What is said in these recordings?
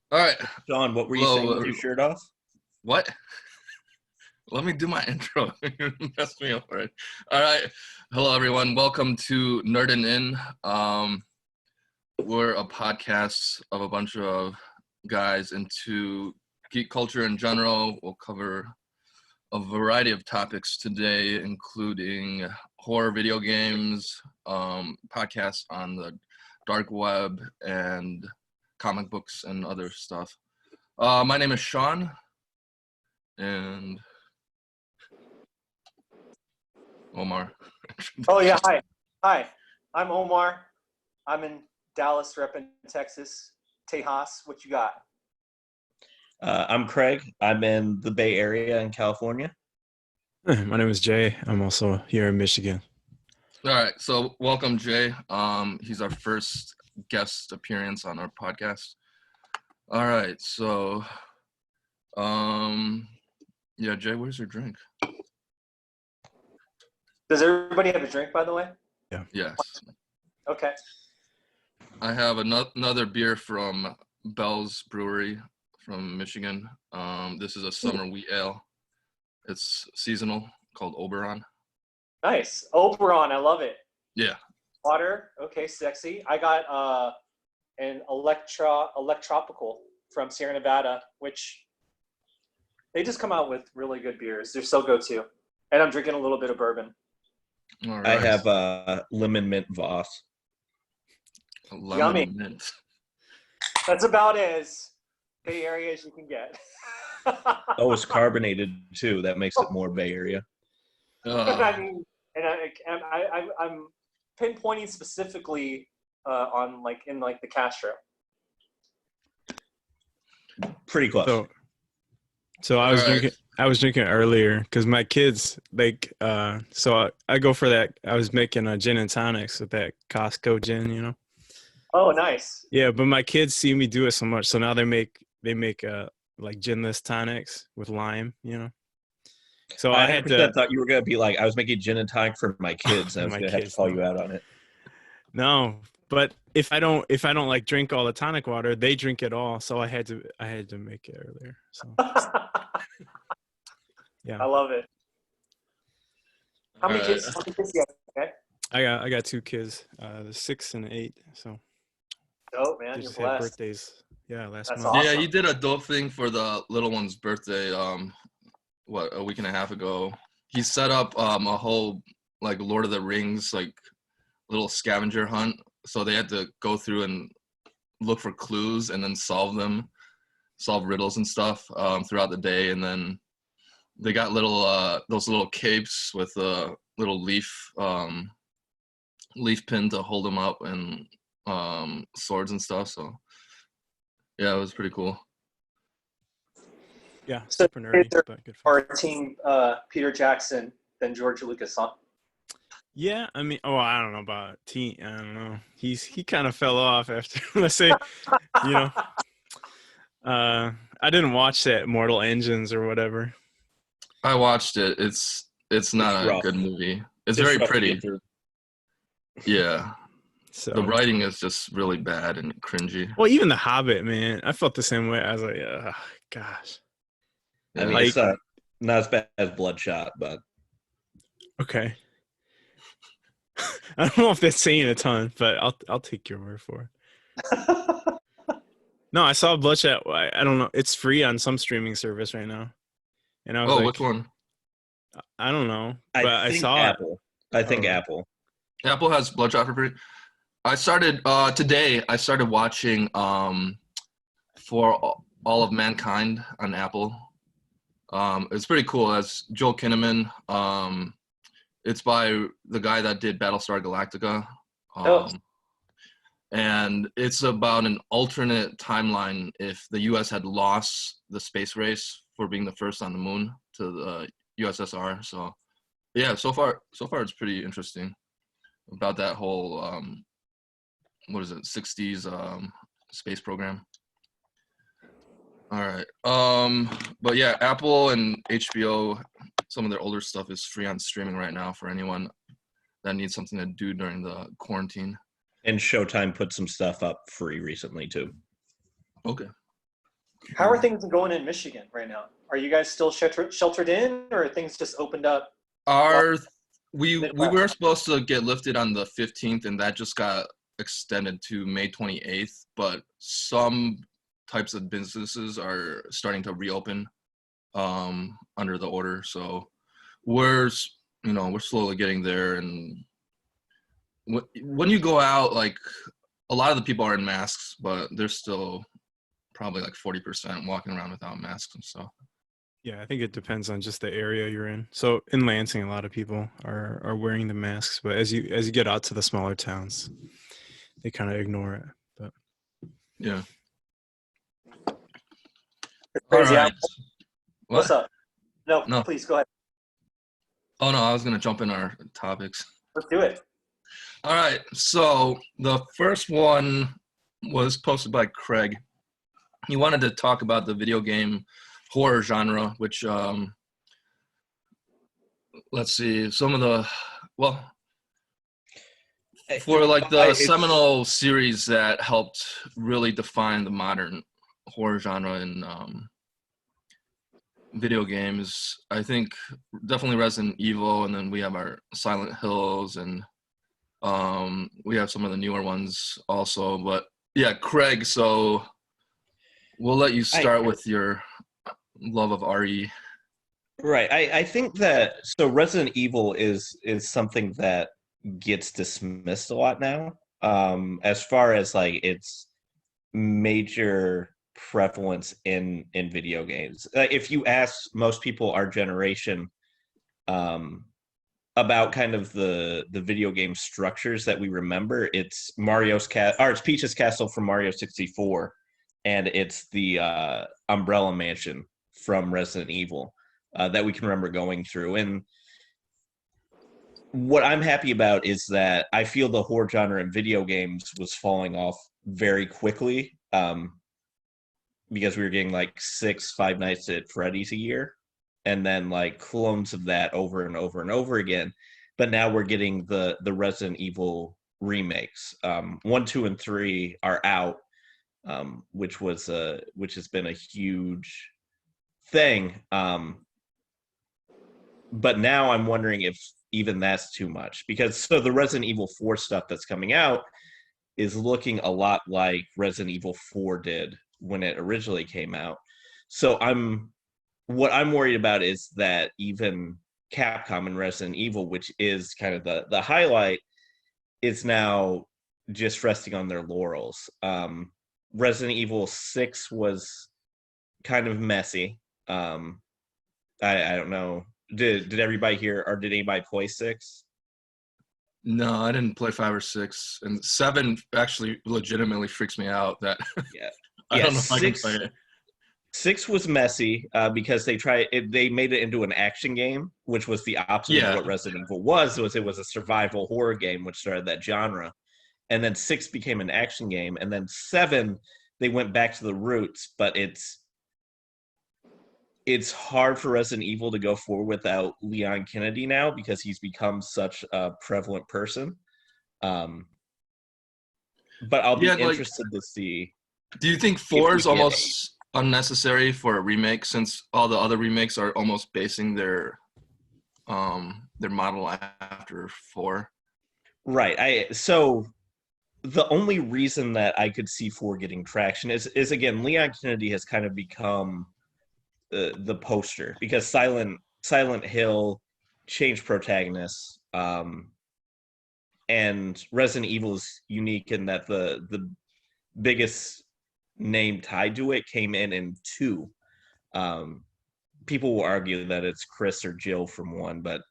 All right. Sean, what were you Hello, saying with your shirt off? What? Let me do my intro. You messed me up already. All right. Hello, everyone. Welcome to NERDIN'IN. We're a podcast of a bunch of guys into geek culture in general. We'll cover a variety of topics today, including horror video games, podcasts on the dark web, and comic books and other stuff. My name is Sean, and Omar. Oh yeah, hi. I'm Omar. I'm in Dallas, repping Texas. Tejas, what you got? I'm Craig. I'm in the Bay Area in California. My name is Jay. I'm also here in Michigan. All right, so welcome, Jay. He's our first guest appearance on our podcast. All right, so, yeah, Jay, where's your drink? Does everybody have a drink, by the way? Yeah. Yes. Okay. I have another beer from Bell's Brewery from Michigan. This is a summer wheat ale. It's seasonal, called Oberon. Nice. Oberon, I love it. Yeah. Water, okay, sexy. I got an Electropical from Sierra Nevada, which they just come out with really good beers. They're so go-to. And I'm drinking a little bit of bourbon. All right. I have lemon mint Voss. Lemon Yummy. mint. That's about as Bay Area as you can get. Oh, it's carbonated too. That makes it more Bay Area. I mean, and I'm pinpointing specifically on in the Castro. Pretty close. So I was drinking. I was drinking earlier because my kids so I go for that. I was making a gin and tonics with that Costco gin, you know. Oh, nice. Yeah, but my kids see me do it so much, so now they make like ginless tonics with lime, you know. So I had to. Thought you were gonna be like, I was making gin and tonic for my kids. And I was gonna have to call you out on it. No, but if I don't like drink all the tonic water, they drink it all. So I had to make it earlier. So yeah, I love it. How many All kids? How many kids do you have? Okay. I got two kids, 6 and 8. So Oh man, they you're just had blessed. birthdays. Yeah, last That's month. awesome. Yeah, you did a dope thing for the little one's birthday. A week and a half ago. He set up a whole like Lord of the Rings little scavenger hunt. So they had to go through and look for clues and then solve riddles and stuff throughout the day. And then they got those little capes with a little leaf pin to hold them up and swords and stuff. So yeah, it was pretty cool. Yeah, So super nerdy, kids but good fun. Our team, Peter Jackson, then George Lucas, huh? Yeah, I mean, I don't know about I don't know. He kind of fell off after. Let's say, you know. I didn't watch that Mortal Engines or whatever. I watched it. It's not a good movie. It's very pretty. Yeah. So The writing is just really bad and cringy. well, even The Hobbit, man, I felt the same way. I was like, gosh. I mean, Like- it's not as bad as Bloodshot, but Okay. I don't know if that's saying a ton, but I'll take your word for it. No, I saw Bloodshot. I don't know. It's free on some streaming service right now. And I was Which one? I don't know, but I think saw Apple. I think Oh. Apple. Apple has Bloodshot for free. I started today. I started watching For All of Mankind on Apple. It's pretty cool. As Joel Kinnaman. It's by the guy that did Battlestar Galactica. And it's about an alternate timeline if the U.S. had lost the space race for being the first on the moon to the USSR. So, yeah, so far it's pretty interesting about that whole, 60s space program. All right. But yeah, Apple and HBO, some of their older stuff is free on streaming right now for anyone that needs something to do during the quarantine. And Showtime put some stuff up free recently too. Okay. How are things going in Michigan right now? Are you guys still sheltered in, or are things just opened up? Our we Midwest. were supposed to get lifted on the 15th, and that just got extended to May 28th. But some types of businesses are starting to reopen under the order. So we're slowly getting there. And when you go out, like a lot of the people are in masks, but there's still probably like 40% walking around without masks and stuff. Yeah, I think it depends on just the area you're in. So in Lansing, a lot of people are wearing the masks, but as you get out to the smaller towns, they kind of ignore it. But Yeah. Crazy. All right. What's up? No, No. please go ahead. Oh no, I was gonna jump in our topics. Let's do it. All right. So the first one was posted by Craig. He wanted to talk about the video game horror genre, which let's see, some of the for like the seminal series that helped really define the modern horror genre in video games. I think definitely Resident Evil, and then we have our Silent Hills, and we have some of the newer ones also. But yeah, Craig, so we'll let you start with your love of RE. Right. I think that so Resident Evil is something that gets dismissed a lot now. As far as like its major prevalence in video games. If you ask most people our generation about kind of the video game structures that we remember, it's it's Peach's Castle from Mario 64, and it's the Umbrella Mansion from Resident Evil that we can remember going through. And what I'm happy about is that I feel the horror genre in video games was falling off very quickly because we were getting like 6 Five Nights at Freddy's a year, and then like clones of that over and over and over again. But now we're getting the Resident Evil remakes. 1, 2, and 3 are out, which has been a huge thing. But now I'm wondering if even that's too much, because so the Resident Evil 4 stuff that's coming out is looking a lot like Resident Evil 4 did when it originally came out. So what I'm worried about is that even Capcom and Resident Evil, which is kind of the highlight, is now just resting on their laurels. Resident Evil 6 was kind of messy. I don't know. Did everybody hear, or did anybody play 6? No, I didn't play 5 or 6, and 7 actually legitimately freaks me out. That Yeah, I don't know if I can play it. 6 was messy because they made it into an action game, which was the opposite of what Resident Evil was. It was a survival horror game, which started that genre. And then 6 became an action game, and then 7 they went back to the roots. But it's hard for Resident Evil to go forward without Leon Kennedy now, because he's become such a prevalent person. But I'll be interested to see. Do you think 4 is almost unnecessary for a remake, since all the other remakes are almost basing their model after 4? Right. So the only reason that I could see 4 getting traction is again, Leon Kennedy has kind of become the poster, because Silent Hill changed protagonists, and Resident Evil is unique in that the biggest name tied to it came in 2. People will argue that it's Chris or Jill from 1, but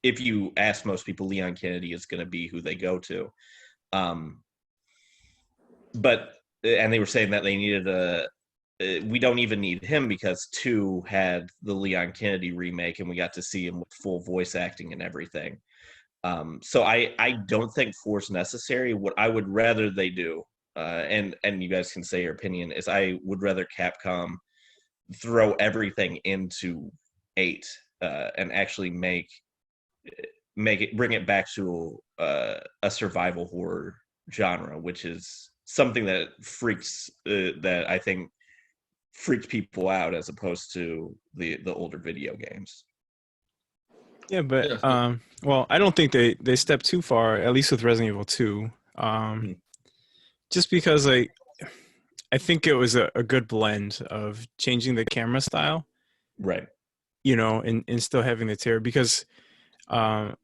if you ask most people, Leon Kennedy is going to be who they go to. And they were saying that they needed we don't even need him, because 2 had the Leon Kennedy remake, and we got to see him with full voice acting and everything. So I don't think 4's necessary. What I would rather they do, and you guys can say your opinion, is I would rather Capcom throw everything into 8 and actually bring it back to a survival horror genre, which is something that freaks that I think freaked people out as opposed to the older video games. Yeah, but Yeah. well, I don't think they stepped too far, at least with Resident Evil 2. Hmm. Just because like I think it was a good blend of changing the camera style, Right. and still having the terror, because um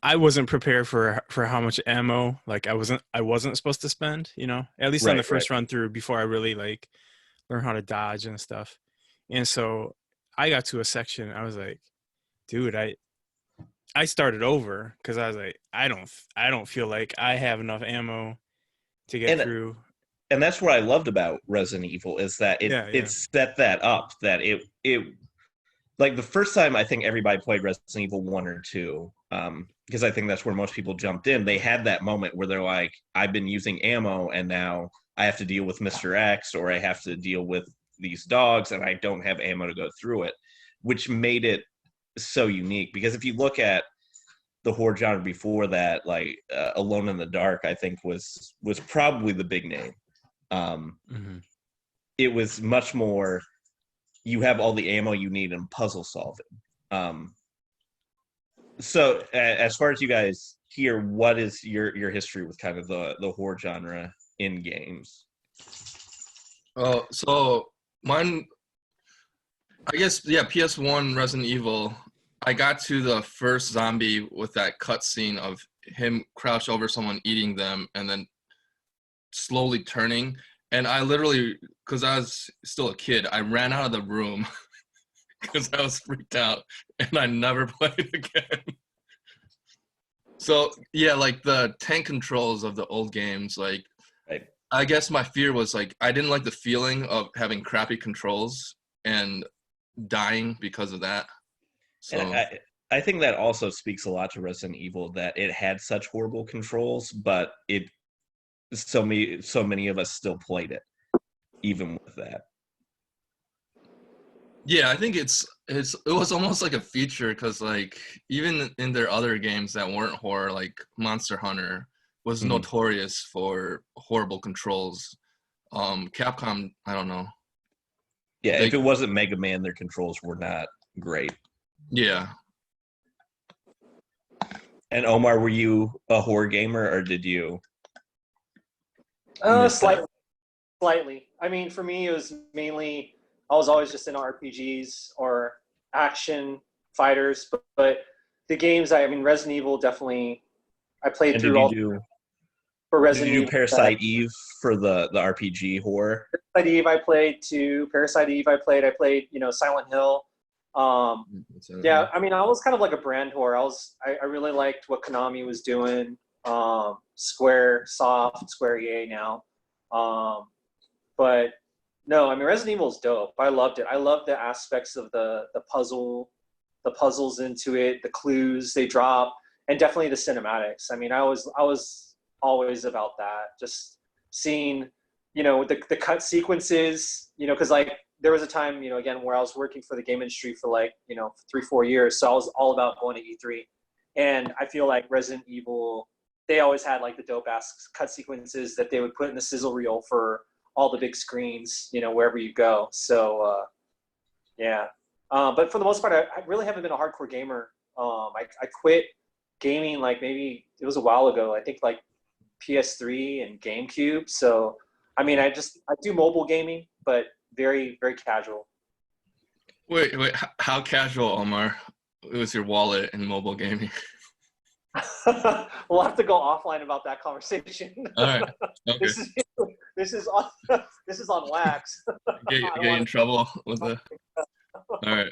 I wasn't prepared for how much ammo like I wasn't supposed to spend, at least on the Right. first run through before I really like learn how to dodge and stuff. And so I got to a section, I was like, dude, I started over because I was like, I don't feel like I have enough ammo to get And through. and that's what I loved about Resident Evil is that it Yeah. set that up, that it like the first time I think everybody played Resident Evil 1 or 2, because I think that's where most people jumped in. They had that moment where they're like, I've been using ammo and now I have to deal with Mr. X, or I have to deal with these dogs and I don't have ammo to go through it, which made it so unique. Because if you look at the horror genre before that, like Alone in the Dark, I think was probably the big name. Mhm. It was much more, you have all the ammo you need and puzzle solving. So as far as you guys here, what is your history with kind of the horror genre in games? So mine, I guess, yeah, PS1 Resident Evil. I got to the first zombie with that cutscene of him crouched over someone eating them and then slowly turning. And I literally, because I was still a kid, I ran out of the room because I was freaked out and I never played again. So yeah, like the tank controls of the old games, like Right. I guess my fear was like I didn't like the feeling of having crappy controls and dying because of that. So And I think that also speaks a lot to Resident Evil, that it had such horrible controls, but so many of us still played it, even with that. yeah, I think it was almost like a feature because like even in their other games that weren't horror, like Monster Hunter was Mhm. notorious for horrible controls. Capcom, I don't know. Yeah, They if it wasn't Mega Man, their controls were not great. yeah. And Omar, were you a horror gamer, or did you miss that? Slightly. I mean, for me, it was mainly I was always just in RPGs or action fighters, but the games, I mean, Resident Evil definitely. I played And did through you all do for did you Resident do Evil. Parasite Eve for the RPG horror? Parasite Eve, I played too. Parasite Eve, I played. Silent Hill. Um, yeah, I mean, I was kind of like a brand whore. I really liked what Konami was doing. Square Soft, Square EA now. But no, I mean, Resident Evil is dope. I loved it. I loved the aspects of the puzzles into it, the clues they drop, and definitely the cinematics. I mean, I was always about that. Just seeing, the cut sequences, because like there was a time, again, where I was working for the game industry for like, 3-4 years. So I was all about going to E3. And I feel like Resident Evil, they always had like the dope ass cut sequences that they would put in the sizzle reel for all the big screens, wherever you go. So, yeah. But for the most part, I really haven't been a hardcore gamer. I quit gaming like maybe it was a while ago. I think like PS3 and GameCube. So, I mean, I do mobile gaming, but very, very casual. Wait, how casual, Omar? It was your wallet and mobile gaming. We'll have to go offline about that conversation. All right. Okay. This is on wax. Get I don't you in wanna- trouble with the. All right.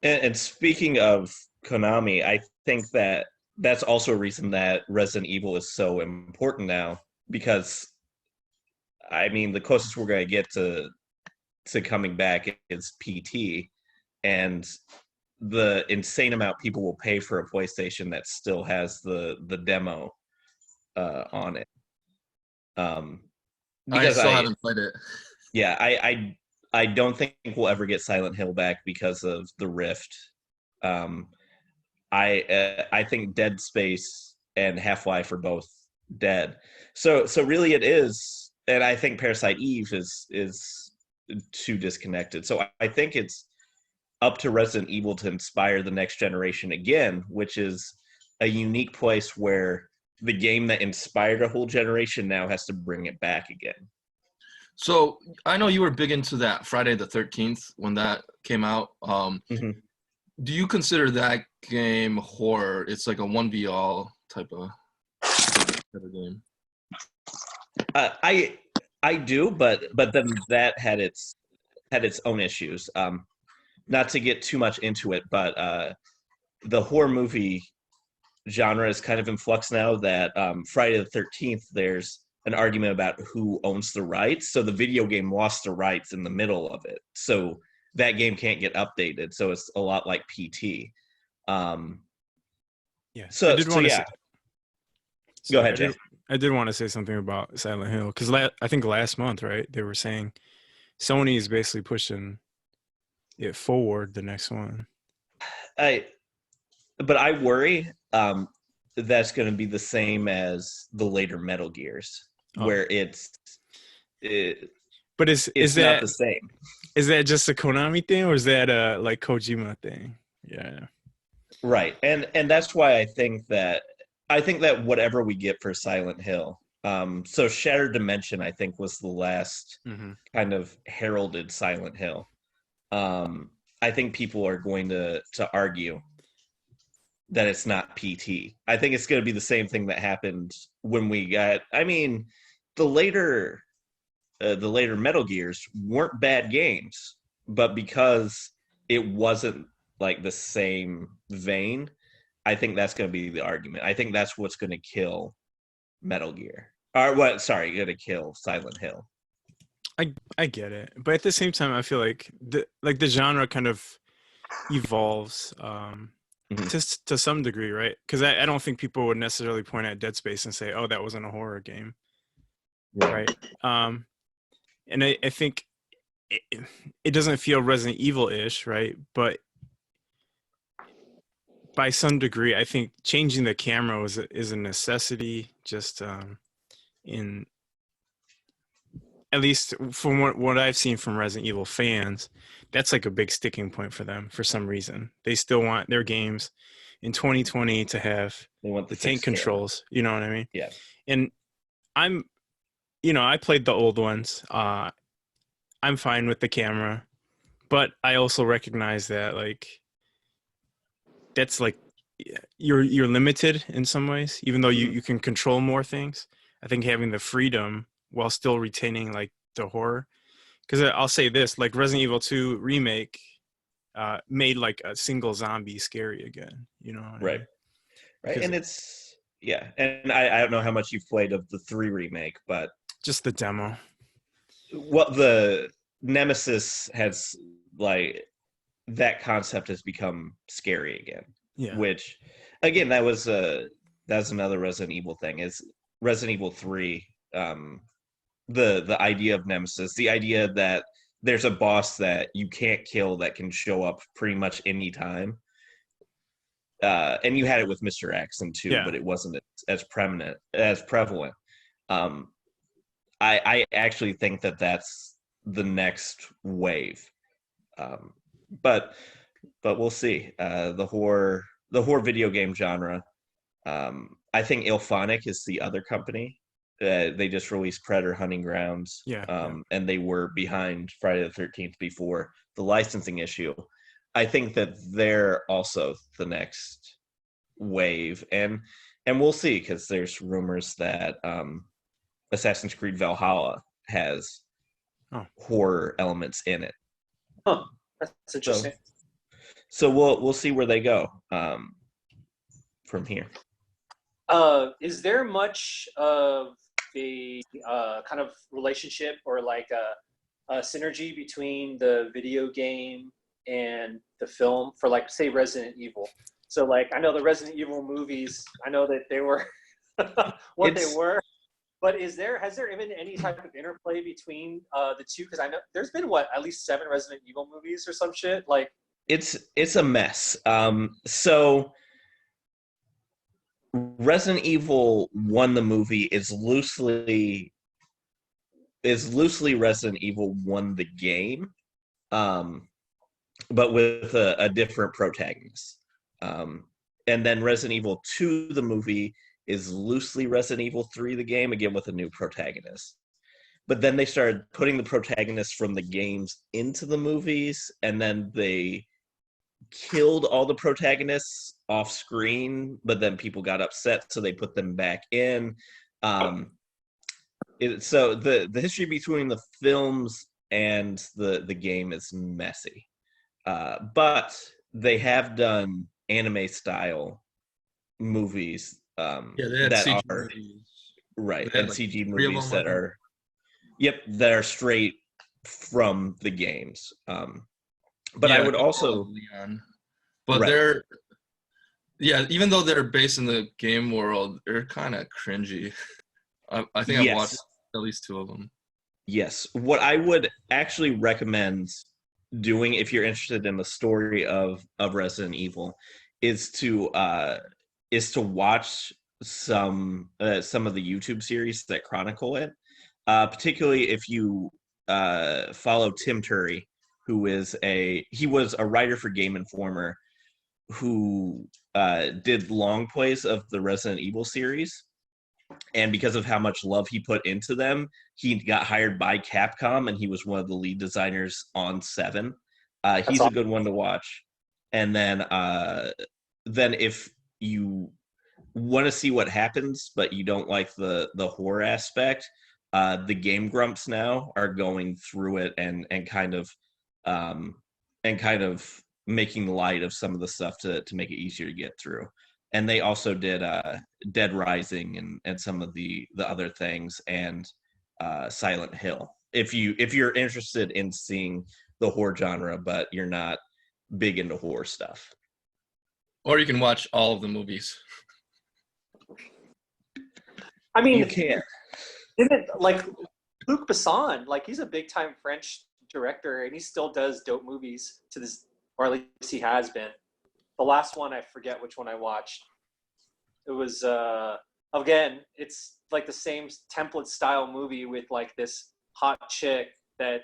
And speaking of Konami, I think that that's also a reason that Resident Evil is so important now, because I mean the closest we're going to get to coming back is PT, and the insane amount people will pay for a PlayStation that still has the demo on it. Because I still haven't played it. yeah, I don't think we'll ever get Silent Hill back because of the Rift. I think Dead Space and Half-Life are both dead. So really it is, and I think Parasite Eve is too disconnected. So I think it's up to Resident Evil to inspire the next generation again, which is a unique place where the game that inspired a whole generation now has to bring it back again. So I know you were big into that Friday the 13th when that came out. Do you consider that game horror? It's like a 1v all type of game. I do, but then that had its own issues. Not to get too much into it, but the horror movie genre is kind of in flux now. That Friday the 13th, there's an argument about who owns the rights. So the video game lost the rights in the middle of it, so that game can't get updated. So it's a lot like PT. Yeah. So I did want to yeah. say, Go ahead, Jay. I did want to say something about Silent Hill because I think last month, right, they were saying Sony is basically pushing it forward, the next one. But I worry that's going to be the same as the later Metal Gears, where but is that not the same? Is that just a Konami thing, or is that a like Kojima thing? Yeah. Right, and that's why I think that whatever we get for Silent Hill, so Shattered Dimension, I think, was the last kind of heralded Silent Hill. I think people are going to argue that it's not PT. I think it's going to be the same thing that happened when we got. I mean, the later Metal Gears weren't bad games, but because it wasn't like the same vein, I think that's going to be the argument. I think that's what's going to kill Metal Gear. Or what? Sorry, going to kill Silent Hill. I get it, but at the same time, I feel like the genre kind of evolves to some degree, right? Because I don't think people would necessarily point at Dead Space and say, "Oh, that wasn't a horror game," right? And I think it doesn't feel Resident Evil-ish, right? But by some degree, I think changing the camera is a necessity. Just in at least from what I've seen from Resident Evil fans, that's like a big sticking point for them for some reason. They still want their games in 2020 to have the tank controls. You know what I mean? Yeah. And I played the old ones. I'm fine with the camera, but I also recognize that like that's like you're limited in some ways, even though you can control more things. I think having the freedom while still retaining like the horror, because I'll say this, like Resident Evil 2 remake made like a single zombie scary again, you know what I mean? Right. And it's and I don't know how much you've played of the 3 remake, but just the demo. Well, the Nemesis has like that concept has become scary again. Yeah. Which again, that's another Resident Evil thing, is Resident Evil 3, the idea of Nemesis, the idea that there's a boss that you can't kill that can show up pretty much any time. And you had it with Mr. X and 2, but it wasn't as prevalent. I actually think that that's the next wave. But we'll see. The horror video game genre. I think Ilphonic is the other company. They just released Predator Hunting Grounds. And they were behind Friday the 13th before the licensing issue. I think that they're also the next wave, and we'll see, because there's rumors that Assassin's Creed Valhalla has horror elements in it. Huh, that's interesting. So we'll see where they go from here. Is there much of the kind of relationship or like a synergy between the video game and the film for, like, say, Resident Evil? So like, I know the Resident Evil movies, I know that they were they were, but has there been any type of interplay between the two? Because I know there's been at least 7 Resident Evil movies or some shit. Like, it's a mess. So Resident Evil 1, the movie, is loosely is loosely Resident Evil 1 the game, but with a different protagonist. And then Resident Evil 2 the movie is loosely Resident Evil 3 the game, again with a new protagonist. But then they started putting the protagonists from the games into the movies, and then they killed all the protagonists off screen, but then people got upset, so they put them back in. So the history between the films and the game is messy. But they have done anime style movies They had that CG are movies. right, They had, and like, CG 3 of movies them, that I think. are that are straight from the games. But I would also Leon. But Right. they're even though they're based in the game world, they're kind of cringy. I think I've Yes. watched at least 2 of them. Yes. What I would actually recommend doing if you're interested in the story of Resident Evil is to watch some of the YouTube series that chronicle it. Particularly if you follow Tim Turry, who was a writer for Game Informer who did long plays of the Resident Evil series. And because of how much love he put into them, he got hired by Capcom, and he was one of the lead designers on 7. He's a good one to watch. And then if you want to see what happens, but you don't like the horror aspect, the Game Grumps now are going through it and kind of making light of some of the stuff to make it easier to get through. And they also did Dead Rising and some of the other things, and Silent Hill. If you're interested in seeing the horror genre, but you're not big into horror stuff, Or you can watch all of the movies. I mean, you can. Didn't like Luc Besson? Like, he's a big time French director, and he still does dope movies to this, or at least he has been. The last one, I forget which one I watched. It was again, it's like the same template style movie with like this hot chick that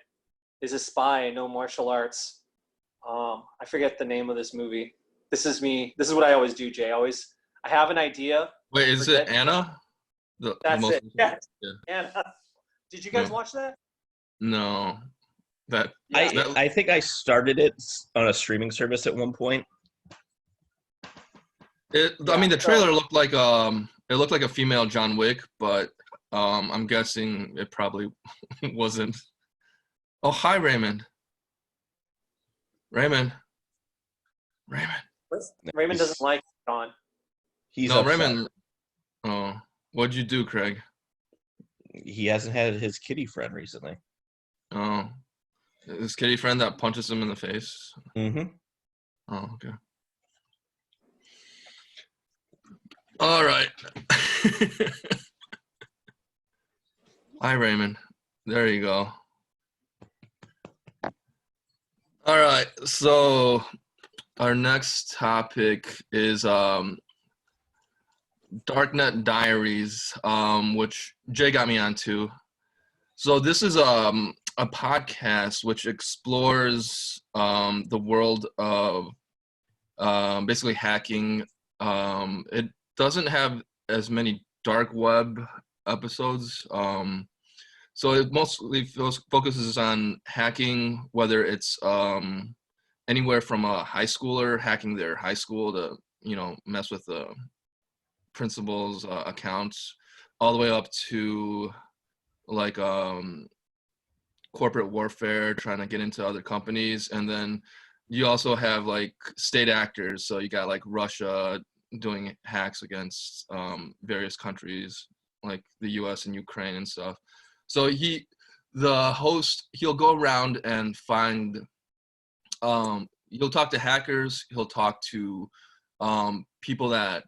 is a spy and no martial arts. I forget the name of this movie. This is me. This is what I always do, Jay. I have an idea. Wait, is it Anna? That's it. Yes. Yeah. Anna. Did you guys watch that? No. That I think I started it on a streaming service at one point. I mean, the trailer looked like a female John Wick, but I'm guessing it probably wasn't. Oh, hi, Raymond. Raymond doesn't like John. He's no, upset. Raymond. Oh, what'd you do, Craig? He hasn't had his kitty friend recently. Oh, his kitty friend that punches him in the face. Mm-hmm. Oh, okay. All right. Hi, Raymond. There you go. All right. So our next topic is Darknut Diaries, which Jay got me onto. So this is a podcast which explores the world of basically hacking. It doesn't have as many dark web episodes. So it mostly focuses on hacking, whether it's anywhere from a high schooler hacking their high school to, mess with the principal's accounts, all the way up to like corporate warfare, trying to get into other companies. And then you also have like state actors. So you got like Russia doing hacks against various countries like the US and Ukraine and stuff. So the host, he'll go around and find, he'll talk to hackers, he'll talk to people that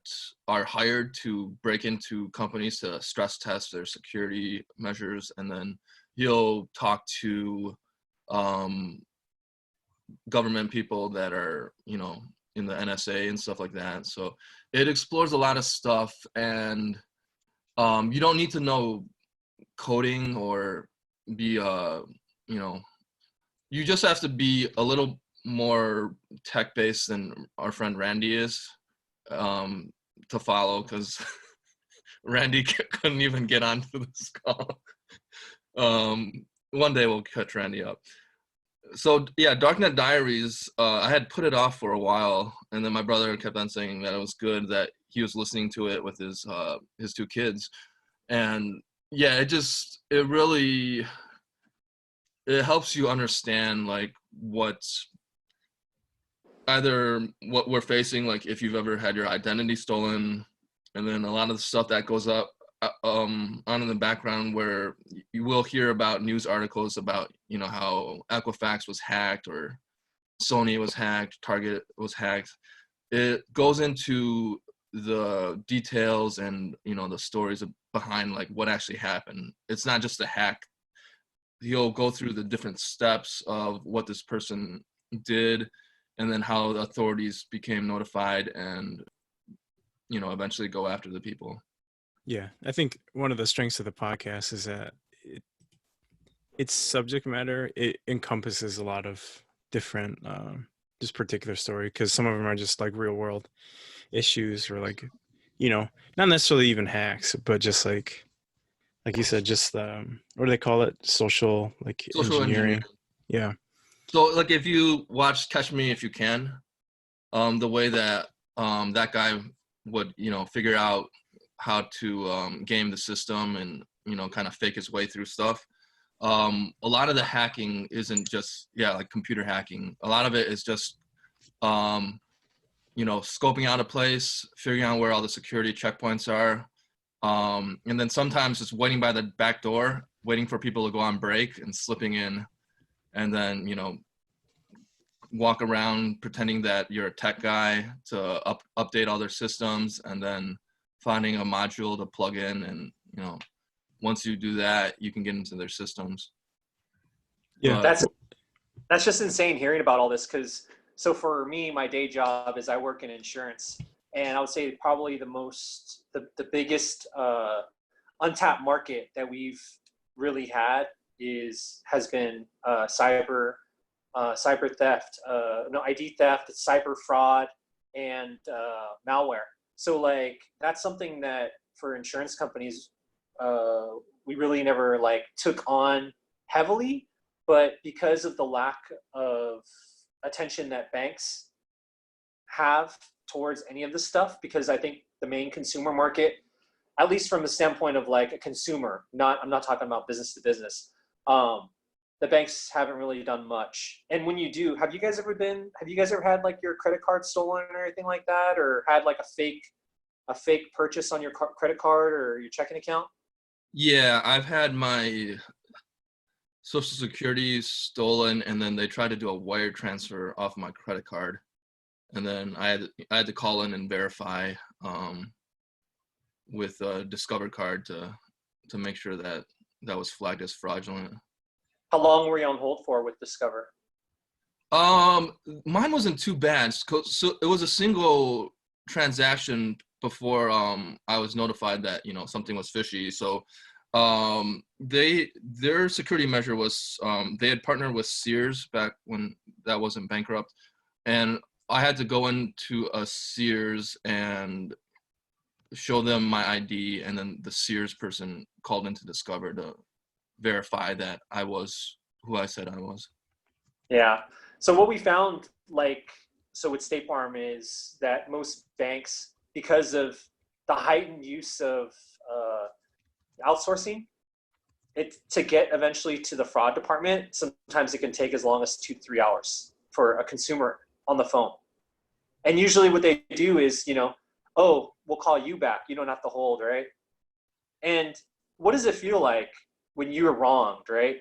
are hired to break into companies to stress test their security measures, and then he'll talk to government people that are, in the NSA and stuff like that. So it explores a lot of stuff, and you don't need to know coding or be you know, you just have to be a little more tech based than our friend Randy is to follow, because Randy couldn't even get onto this call. One day we'll catch Randy up. So yeah, Darknet Diaries, I had put it off for a while, and then my brother kept on saying that it was good, that he was listening to it with his 2 kids. And yeah, it really, it helps you understand like what we're facing, like if you've ever had your identity stolen, and then a lot of the stuff that goes up on in the background, where you will hear about news articles about, you know, how Equifax was hacked or Sony was hacked, Target was hacked. It goes into the details and, you know, the stories behind like what actually happened. It's not just a hack. He'll go through the different steps of what this person did, and then how the authorities became notified and, you know, eventually go after the people. Yeah, I think one of the strengths of the podcast is that its subject matter, it encompasses a lot of different just particular story, because some of them are just like real world issues, or like, you know, not necessarily even hacks, but just like you said, just what do they call it, social engineering. Yeah. So like if you watch Catch Me If You Can, the way that that guy would, you know, figure out how to game the system and, you know, kind of fake his way through stuff. A lot of the hacking isn't just, like computer hacking. A lot of it is just, you know, scoping out a place, figuring out where all the security checkpoints are. And then sometimes just waiting by the back door, waiting for people to go on break and slipping in, and then, you know, walk around pretending that you're a tech guy to update all their systems, and then finding a module to plug in, and, you know, once you do that, you can get into their systems. Yeah, that's just insane hearing about all this, because so for me, my day job is I work in insurance, and I would say probably the biggest untapped market that we've really had has been cyber theft, ID theft, cyber fraud, and malware. So like that's something that for insurance companies we really never like took on heavily, but because of the lack of attention that banks have towards any of this stuff, because I think the main consumer market, at least from the standpoint of like a consumer, I'm not talking about business to business, the banks haven't really done much. And when you do, have you guys ever had like your credit card stolen or anything like that, or had like a fake purchase on your credit card or your checking account? Yeah, I've had my Social Security stolen, and then they tried to do a wire transfer off my credit card, and then I had to call in and verify with a Discover card to make sure that was flagged as fraudulent. How long were you on hold for with Discover? Mine wasn't too bad. So it was a single transaction before I was notified that, you know, something was fishy. So their security measure was they had partnered with Sears back when that wasn't bankrupt, and I had to go into a Sears and show them my ID, and then the Sears person called into Discover to verify that I was who I said I was. Yeah. So what we found, with State Farm, is that most banks, because of the heightened use of outsourcing, to get eventually to the fraud department, sometimes it can take as long as 2-3 hours for a consumer on the phone. And usually what they do is, you know, oh, we'll call you back. You don't have to hold, right? And what does it feel like when you're wronged, right?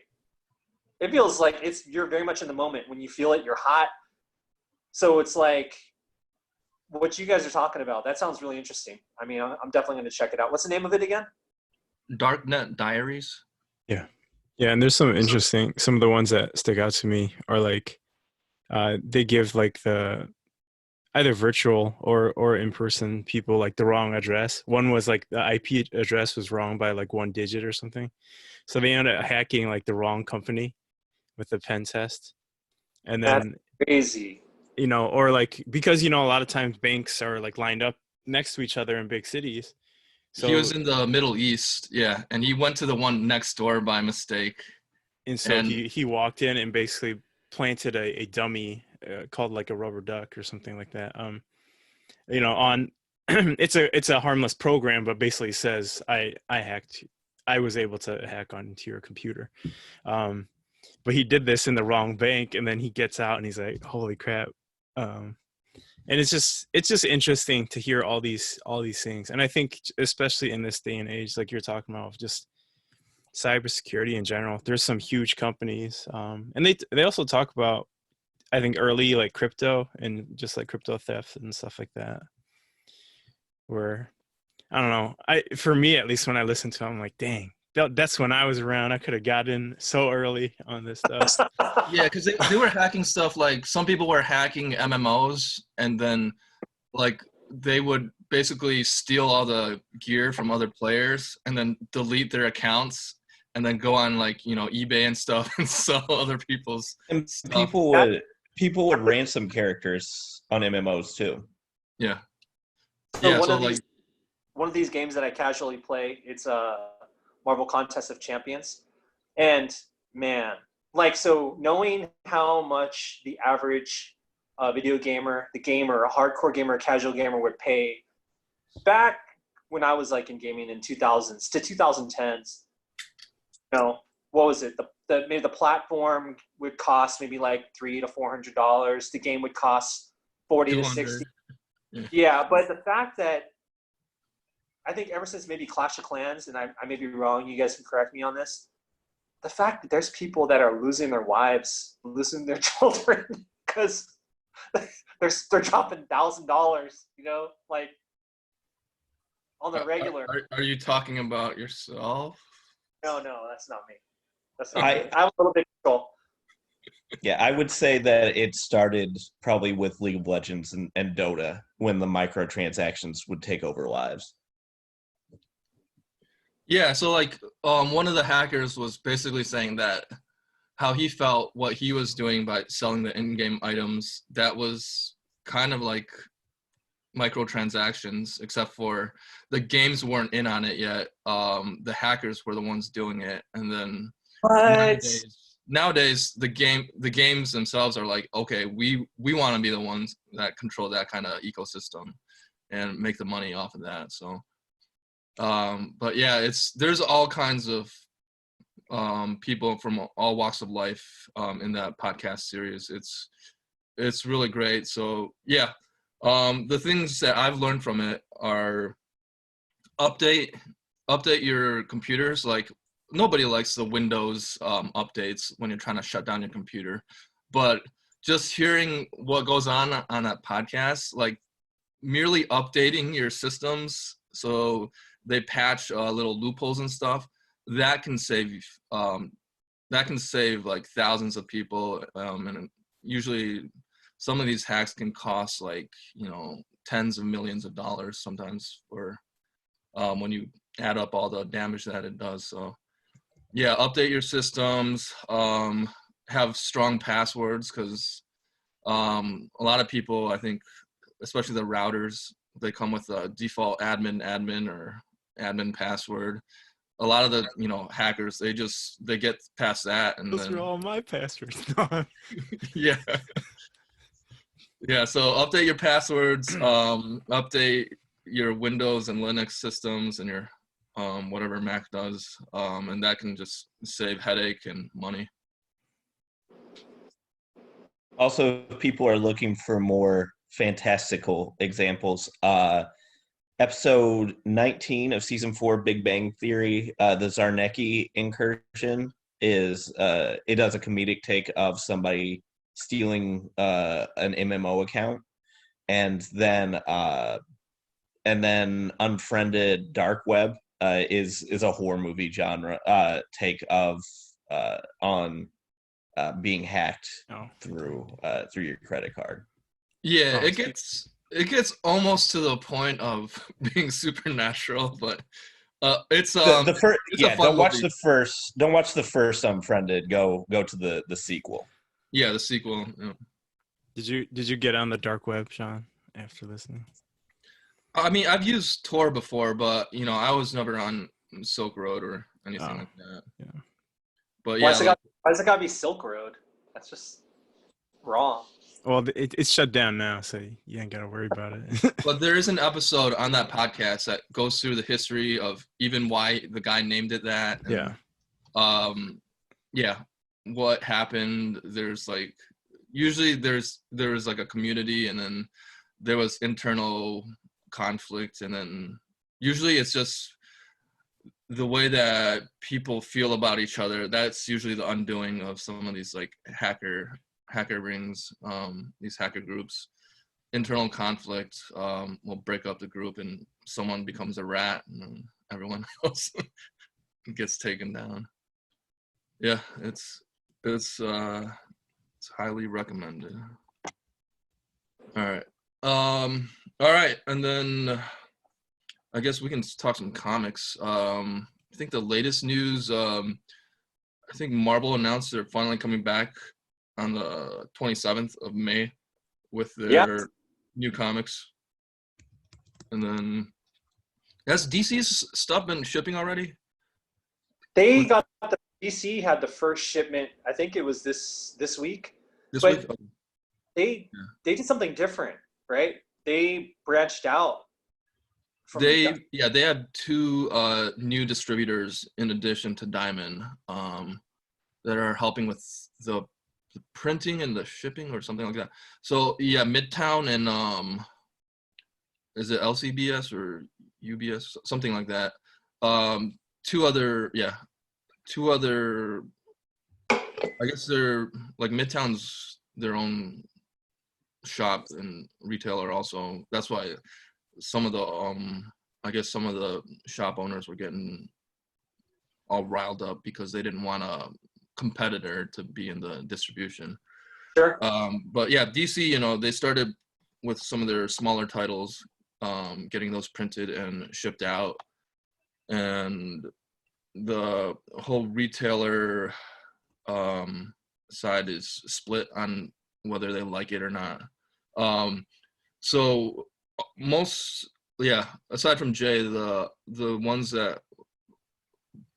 It feels like you're very much in the moment. When you feel it, you're hot. So it's like what you guys are talking about. That sounds really interesting. I mean, I'm definitely going to check it out. What's the name of it again? Darknut Diaries. Yeah. Yeah, and there's some interesting, some of the ones that stick out to me are like, they give like I either virtual or in person people like the wrong address. One was like the IP address was wrong by like 1 digit or something. So they ended up hacking like the wrong company with the pen test. And That's then, crazy. you know, or like, because, you know, a lot of times banks are like lined up next to each other in big cities. So he was in the Middle East, yeah, and he went to the one next door by mistake. so And he walked in and basically planted a dummy called like a rubber duck or something like that. You know, on it's a harmless program, but basically says I was able to hack onto your computer. But he did this in the wrong bank, and then he gets out and he's like, holy crap. And it's just interesting to hear all these things. And I think especially in this day and age, like you're talking about, just cybersecurity in general, there's some huge companies, and they also talk about, I think, early like crypto and just like crypto theft and stuff like that, where I don't know, for me at least, when I listen to it, I'm like, dang, that's when I was around. I could have gotten so early on this stuff. yeah, because they were hacking stuff, like some people were hacking MMOs, and then like they would basically steal all the gear from other players and then delete their accounts and then go on like, you know, eBay and stuff and sell other people's And stuff. people would ransom characters on MMOs too. Yeah. So Yeah, one so of like these one of these games that I casually play, it's a Marvel Contest of Champions. And man, like, so knowing how much the average video gamer, the gamer, a hardcore gamer, a casual gamer would pay back when I was like in gaming in 2000s to 2010s, you know, what was it? Maybe the platform would cost maybe like $300 to $400. The game would cost 40 to 60. Yeah, but the fact that I think ever since maybe Clash of Clans, and I may be wrong, you guys can correct me on this, the fact that there's people that are losing their wives, losing their children because they're dropping $1,000, you know, like on the regular. Are you talking about yourself? No, that's not me. That's not me. I'm a little bit control. Yeah, I would say that it started probably with League of Legends and Dota, when the microtransactions would take over lives. Yeah, so like one of the hackers was basically saying that how he felt what he was doing by selling the in-game items, that was kind of like microtransactions, except for the games weren't in on it yet. The hackers were the ones doing it, and then nowadays the games themselves are like, okay, we want to be the ones that control that kind of ecosystem and make the money off of that. So but yeah, there's all kinds of people from all walks of life in that podcast series. It's really great. So yeah, the things that I've learned from it are update your computers. Like, nobody likes the Windows updates when you're trying to shut down your computer, but just hearing what goes on that podcast, like merely updating your systems so they patch little loopholes and stuff, that can save like thousands of people, and usually some of these hacks can cost like, you know, tens of millions of dollars sometimes, for when you add up all the damage that it does. So yeah, update your systems, have strong passwords, because a lot of people, I think, especially the routers, they come with a default admin or admin password. A lot of the, you know, hackers, they get past that, and Those are all my passwords. yeah. Yeah, so update your passwords, update your Windows and Linux systems, and your whatever Mac does, and that can just save headache and money. Also, if people are looking for more fantastical examples, episode 19 of season 4 Big Bang Theory, the Zarnecki incursion, is it does a comedic take of somebody stealing an MMO account, and then Unfriended Dark Web is a horror movie genre take of on being hacked through your credit card. Yeah, Oh, it gets almost to the point of being supernatural, but it's The first, it's a yeah. fun Don't watch movie. the first. Don't watch the first Unfriended. Go to the sequel. Yeah, the sequel. Yeah. did you get on the dark web, Sean, after listening? I mean, I've used Tor before, but I was never on Silk Road or anything Oh, like that. yeah. But yeah, like, Why's it gotta be Silk Road? That's just wrong. Well, it's shut down now, so you ain't gotta worry about it. but there is an episode on that podcast that goes through the history of even why the guy named it that. And, Yeah. yeah, what happened. There's like usually there was like a community, and then there was internal conflict, and then usually it's just the way that people feel about each other. That's usually the undoing of some of these like hacker rings, these hacker groups. Internal conflict will break up the group, and someone becomes a rat, and then everyone else gets taken down. Yeah, it's highly recommended. All right, and then I guess we can talk some comics. I think the latest news, I think Marvel announced they're finally coming back on the 27th of May with their new comics. And then has DC's stuff been shipping already? They got the DC had the first shipment. I think it was this week. This But week? they did something different, right? They branched out. They had two new distributors in addition to Diamond that are helping with the printing and the shipping or something like that. So yeah, Midtown and is it LCBS or UBS, something like that. Two other, I guess they're like Midtown's their own shop and retailer also. That's why some of the I guess some of the shop owners were getting all riled up because they didn't want a competitor to be in the distribution. Sure. But yeah, DC, they started with some of their smaller titles, getting those printed and shipped out, and the whole retailer side is split on whether they like it or not. So aside from Jay, the ones that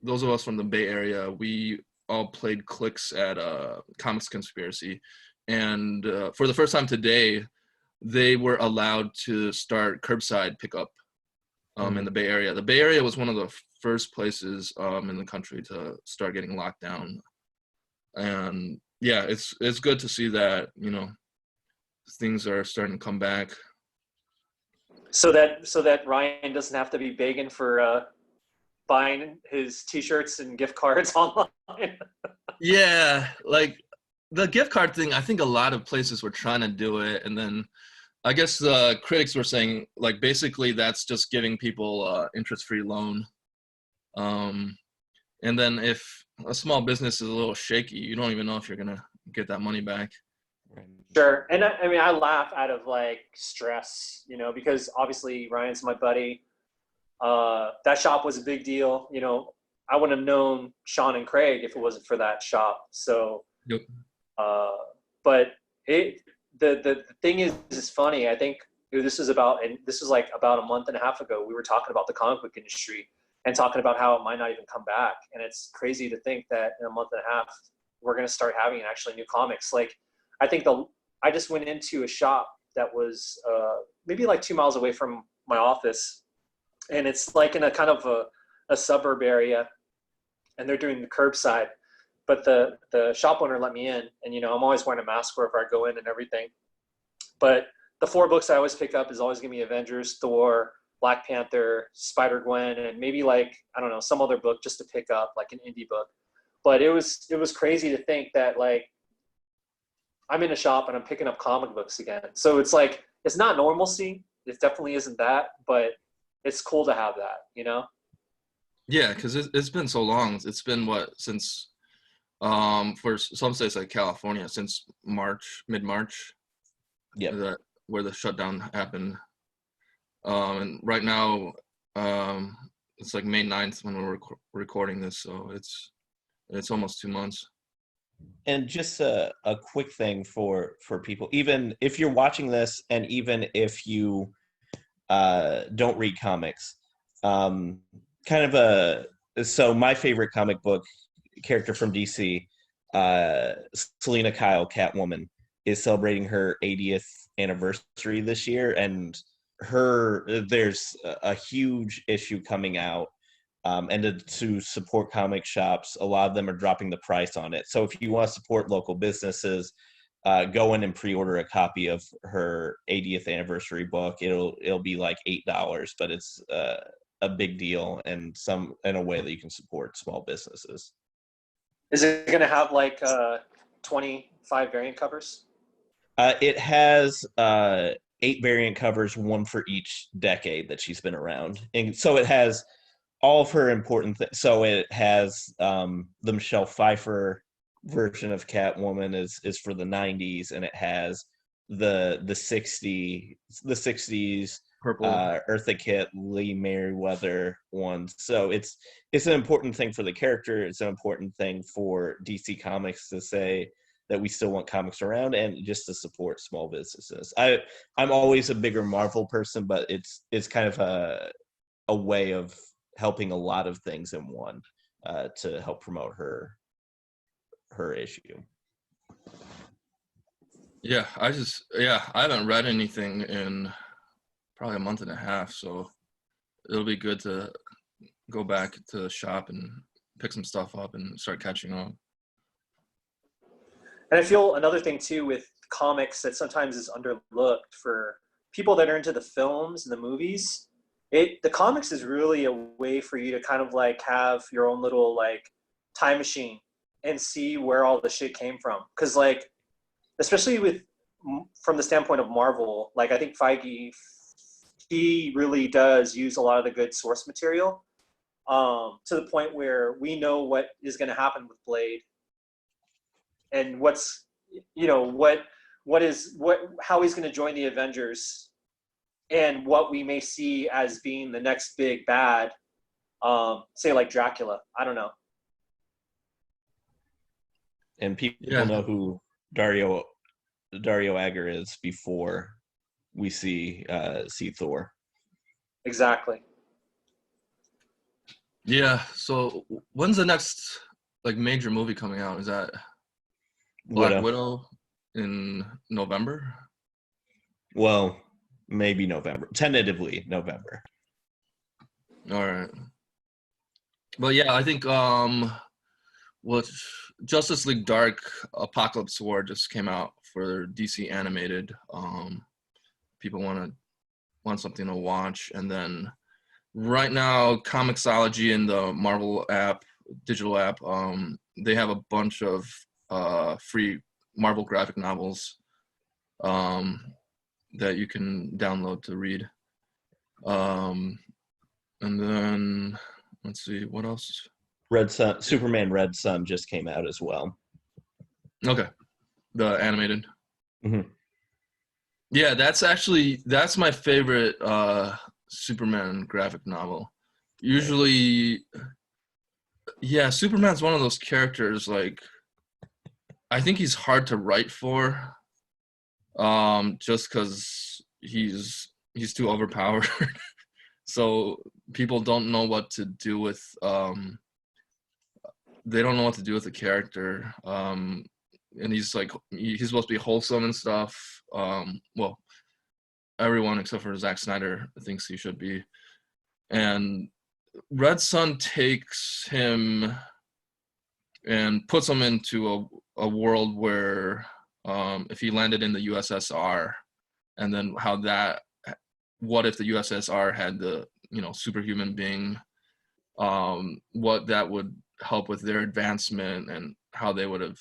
those of us from the Bay Area, we all played Clicks at Comics Conspiracy, and for the first time today, they were allowed to start curbside pickup in the Bay Area. The Bay Area was one of the first places in the country to start getting locked down, and yeah, it's good to see that things are starting to come back. So that Ryan doesn't have to be begging for buying his T-shirts and gift cards online. Yeah, like the gift card thing, I think a lot of places were trying to do it, and then I guess the critics were saying like basically that's just giving people interest-free loan. And then if a small business is a little shaky, you don't even know if you're gonna get that money back. Sure. And I mean, I laugh out of like stress, because obviously Ryan's my buddy. That shop was a big deal. I wouldn't have known Sean and Craig if it wasn't for that shop. So, Yep. But the thing is, it's funny. I think this was like about a month and a half ago. We were talking about the comic book industry and talking about how it might not even come back. And it's crazy to think that in a month and a half, we're going to start having actually new comics. Like, I think I just went into a shop that was maybe like 2 miles away from my office, and it's like in a kind of a suburb area, and they're doing the curbside. But the shop owner let me in, and I'm always wearing a mask wherever I go in and everything. But the 4 books I always pick up is always gonna be Avengers, Thor, Black Panther, Spider-Gwen, and maybe like, I don't know, some other book just to pick up, like an indie book. But it was crazy to think that like I'm in a shop and I'm picking up comic books again. So it's like, it's not normalcy. It definitely isn't that, but it's cool to have that, Yeah, because it's been so long. It's been since for some states like California since mid-March. Yeah. That where the shutdown happened. And right now, it's like May 9th when we're recording this, so it's almost 2 months. And just a quick thing for people, even if you're watching this and even if you don't read comics, so my favorite comic book character from DC, Selina Kyle, Catwoman, is celebrating her 80th anniversary this year, and there's a huge issue coming out, and to support comic shops, a lot of them are dropping the price on it. So if you want to support local businesses, go in and pre-order a copy of her 80th anniversary book. It'll be like $8, but it's a big deal, and in a way that you can support small businesses. Is it going to have like 25 variant covers? It has 8 variant covers, one for each decade that she's been around, and so it has all of her important things. So it has the Michelle Pfeiffer version of Catwoman is for the 90s, and it has the 60s Purple. Eartha Kitt, Lee Merriweather ones. So it's an important thing for the character. It's an important thing for DC Comics to say that we still want comics around, and just to support small businesses. I'm always a bigger Marvel person, but it's kind of a way of helping a lot of things in one, to help promote her issue. Yeah, I haven't read anything in probably a month and a half, so it'll be good to go back to the shop and pick some stuff up and start catching up. And I feel another thing too with comics that sometimes is underlooked for people that are into the films and the movies. The comics is really a way for you to kind of like have your own little like time machine and see where all the shit came from. Because like, especially from the standpoint of Marvel, like I think Feige, he really does use a lot of the good source material, to the point where we know what is going to happen with Blade, and what's, how he's going to join the Avengers, and what we may see as being the next big bad, say like Dracula. I don't know. And people know who Dario Agger is before we see Thor. Exactly. Yeah. So when's the next like major movie coming out? Is that Black Widow in November? Well, maybe November. Tentatively November. All right. But yeah, I think Justice League Dark Apocalypse War just came out for DC animated. People want something to watch, and then right now Comixology and the Marvel app, digital app, they have a bunch of free Marvel graphic novels that you can download to read. And then let's see what else. Superman Red Sun just came out as well. Okay, the animated. Mm-hmm. Yeah, that's my favorite Superman graphic novel. Usually, yeah, Superman's one of those characters, like, I think he's hard to write for, just because he's too overpowered. So people don't know what to do with, they don't know what to do with the character. And he's supposed to be wholesome and stuff. Well, everyone except for Zack Snyder thinks he should be. And Red Sun takes him and puts him into a world where, if he landed in the USSR, and then what if the USSR had the, superhuman being, what that would help with their advancement, and how they would have,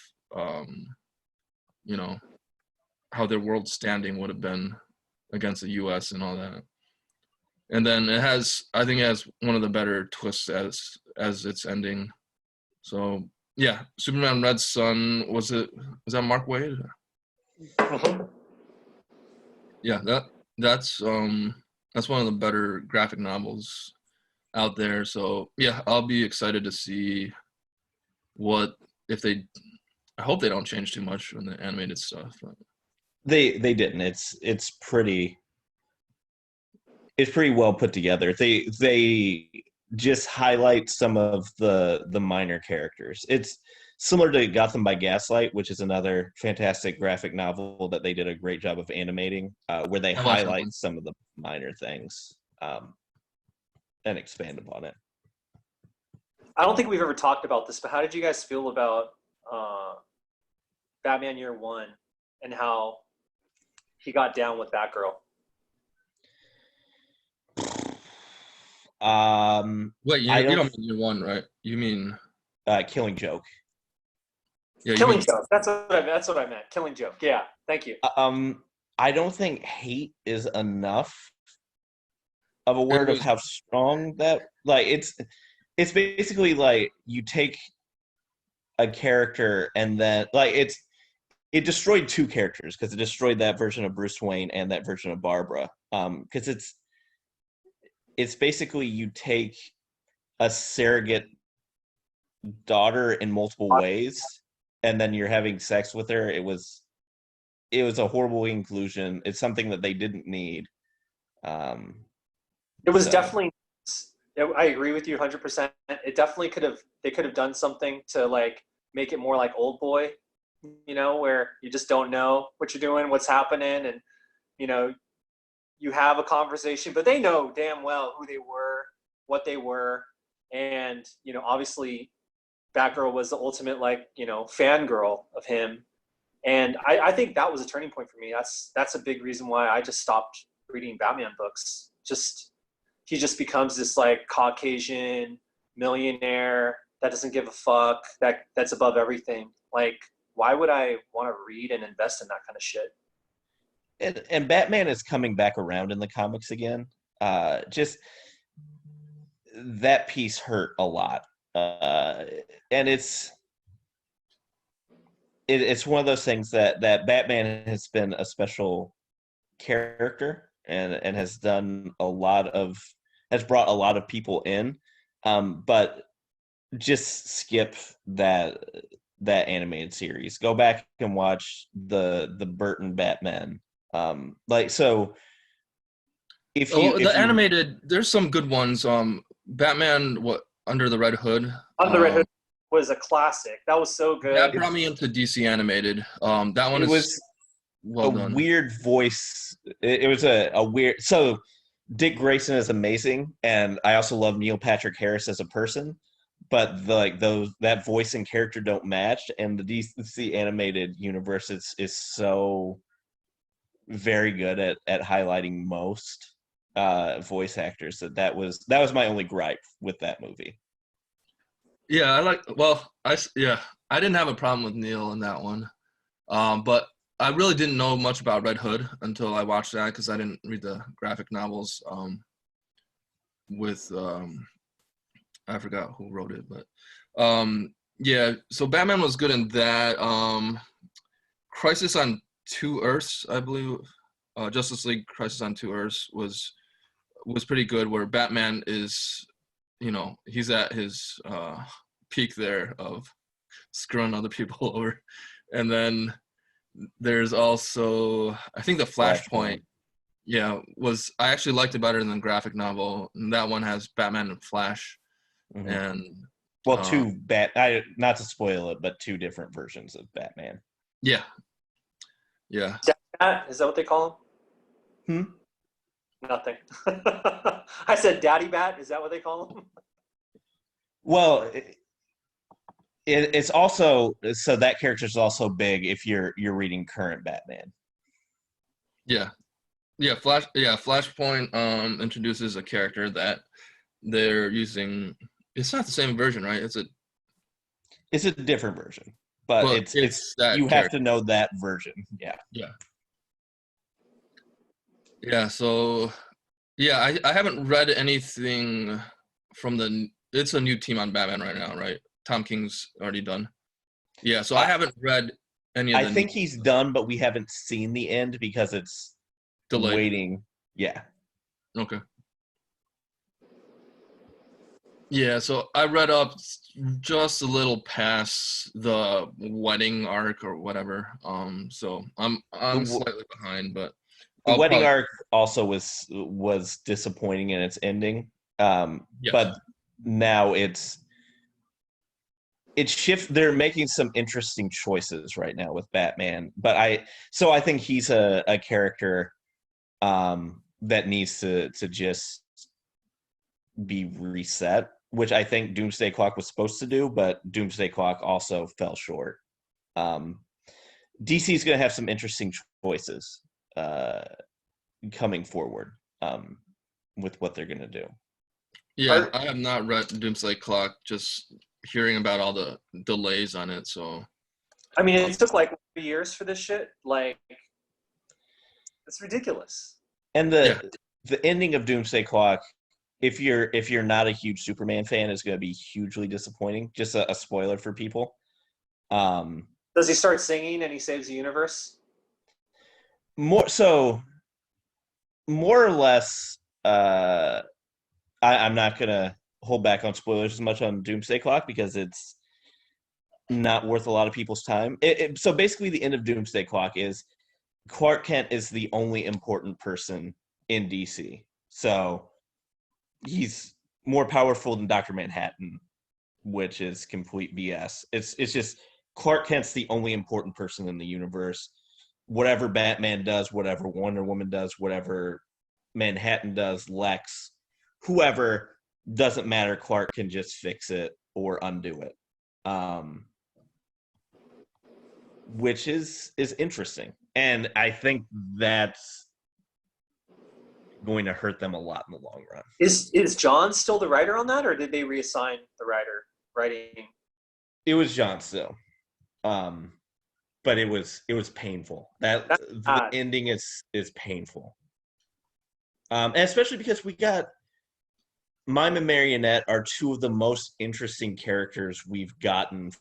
how their world standing would have been against the US and all that. And then I think it has one of the better twists as its ending. So yeah, Superman Red Sun, was that Mark Waid? Mm-hmm. Yeah, that's one of the better graphic novels out there. So yeah, I'll be excited to see what if they. I hope they don't change too much on the animated stuff. But. They didn't. It's pretty well put together. They just highlight some of the minor characters. It's similar to Gotham by Gaslight, which is another fantastic graphic novel that they did a great job of animating, where they I watched that highlight one. some of the minor things and expand upon it. I don't think we've ever talked about this, but how did you guys feel about Batman Year One and how he got down with Batgirl? Wait, you don't mean Year One, right? You mean Killing Joke. Yeah, Killing Joke. That's what I meant. Killing Joke. Yeah. Thank you. I don't think hate is enough of a word of how strong that, like, it's basically like you take a character and then, like, it destroyed two characters, because it destroyed that version of Bruce Wayne and that version of Barbara. Because it's basically you take a surrogate daughter in multiple ways, and then you're having sex with her. It was a horrible inclusion. It's something that they didn't need. It was definitely. I agree with you 100%. It definitely they could have done something to like make it more like Old Boy, you know, where you just don't know what you're doing, what's happening, and you know, you have a conversation, but they know damn well who they were, what they were, and you know, obviously, Batgirl was the ultimate, like, you know, fangirl of him, and I think that was a turning point for me. That's a big reason why I just stopped reading Batman books. He just becomes this like Caucasian millionaire that doesn't give a fuck, that's above everything. Like, why would I want to read and invest in that kind of shit? And Batman is coming back around in the comics again. Just that piece hurt a lot, and it's one of those things that Batman has been a special character and has done has brought a lot of people in, but just skip that animated series. Go back and watch the Burton Batman. Animated, there's some good ones. Batman, Under the Red Hood. Under the Red Hood was a classic. That was so good. That brought me into DC animated. That one was well done. Weird voice. It was a weird. So Dick Grayson is amazing, and I also love Neil Patrick Harris as a person. But that voice and character don't match, and the DC animated universe is so very good at highlighting most voice actors that was my only gripe with that movie. Yeah, I didn't have a problem with Neil in that one, but I really didn't know much about Red Hood until I watched that, because I didn't read the graphic novels. I forgot who wrote it, but yeah. So Batman was good in that. Crisis on Two Earths, I believe. Justice League Crisis on Two Earths was pretty good, where Batman is, you know, he's at his peak there of screwing other people over. And then there's also, I think, the Flashpoint. Yeah, I actually liked it better than the graphic novel. And that one has Batman and Flash. Mm-hmm. And not to spoil it, but two different versions of Batman. Yeah. Is that what they call him? Nothing. I said Daddy Bat. Is that what they call him? Well, it's also, so that character is also big if you're reading current Batman. Yeah. Flashpoint introduces a character that they're using. It's not the same version, right? It's a different version, but it's that you have to know that version. Yeah. So I haven't read anything from it's a new team on Batman right now, right? Tom King's already done. Yeah, so I haven't read any of I think he's done, but we haven't seen the end because it's Delayed. waiting. Yeah. Okay. Yeah, so I read up just a little past the wedding arc or whatever. So I'm slightly behind, but The I'll wedding probably, arc also was disappointing in its ending. yes. But now it's shift. They're making some interesting choices right now with Batman. But I think he's a character that needs to just be reset, which I think Doomsday Clock was supposed to do, but Doomsday Clock also fell short. DC's going to have some interesting choices coming forward with what they're going to do. Yeah, I have not read Doomsday Clock, just hearing about all the delays on it, so. I mean, it took like 3 years for this shit. Like, it's ridiculous. And the ending of Doomsday Clock, if you're not a huge Superman fan, is going to be hugely disappointing. Just a spoiler for people. Does he start singing and he saves the universe? More or less, I'm not going to hold back on spoilers as much on Doomsday Clock because it's not worth a lot of people's time. So basically, the end of Doomsday Clock is Clark Kent is the only important person in DC. So he's more powerful than Dr. Manhattan, which is complete BS. It's just Clark Kent's the only important person in the universe. Whatever Batman does, whatever Wonder Woman does, whatever Manhattan does, Lex, whoever, doesn't matter. Clark can just fix it or undo it. Which is interesting. And I think that's going to hurt them a lot in the long run. Is John still the writer on that, or did they reassign the writing? It was John still. But it was painful. The ending is painful. And especially because we got Mime and Marionette are two of the most interesting characters we've gotten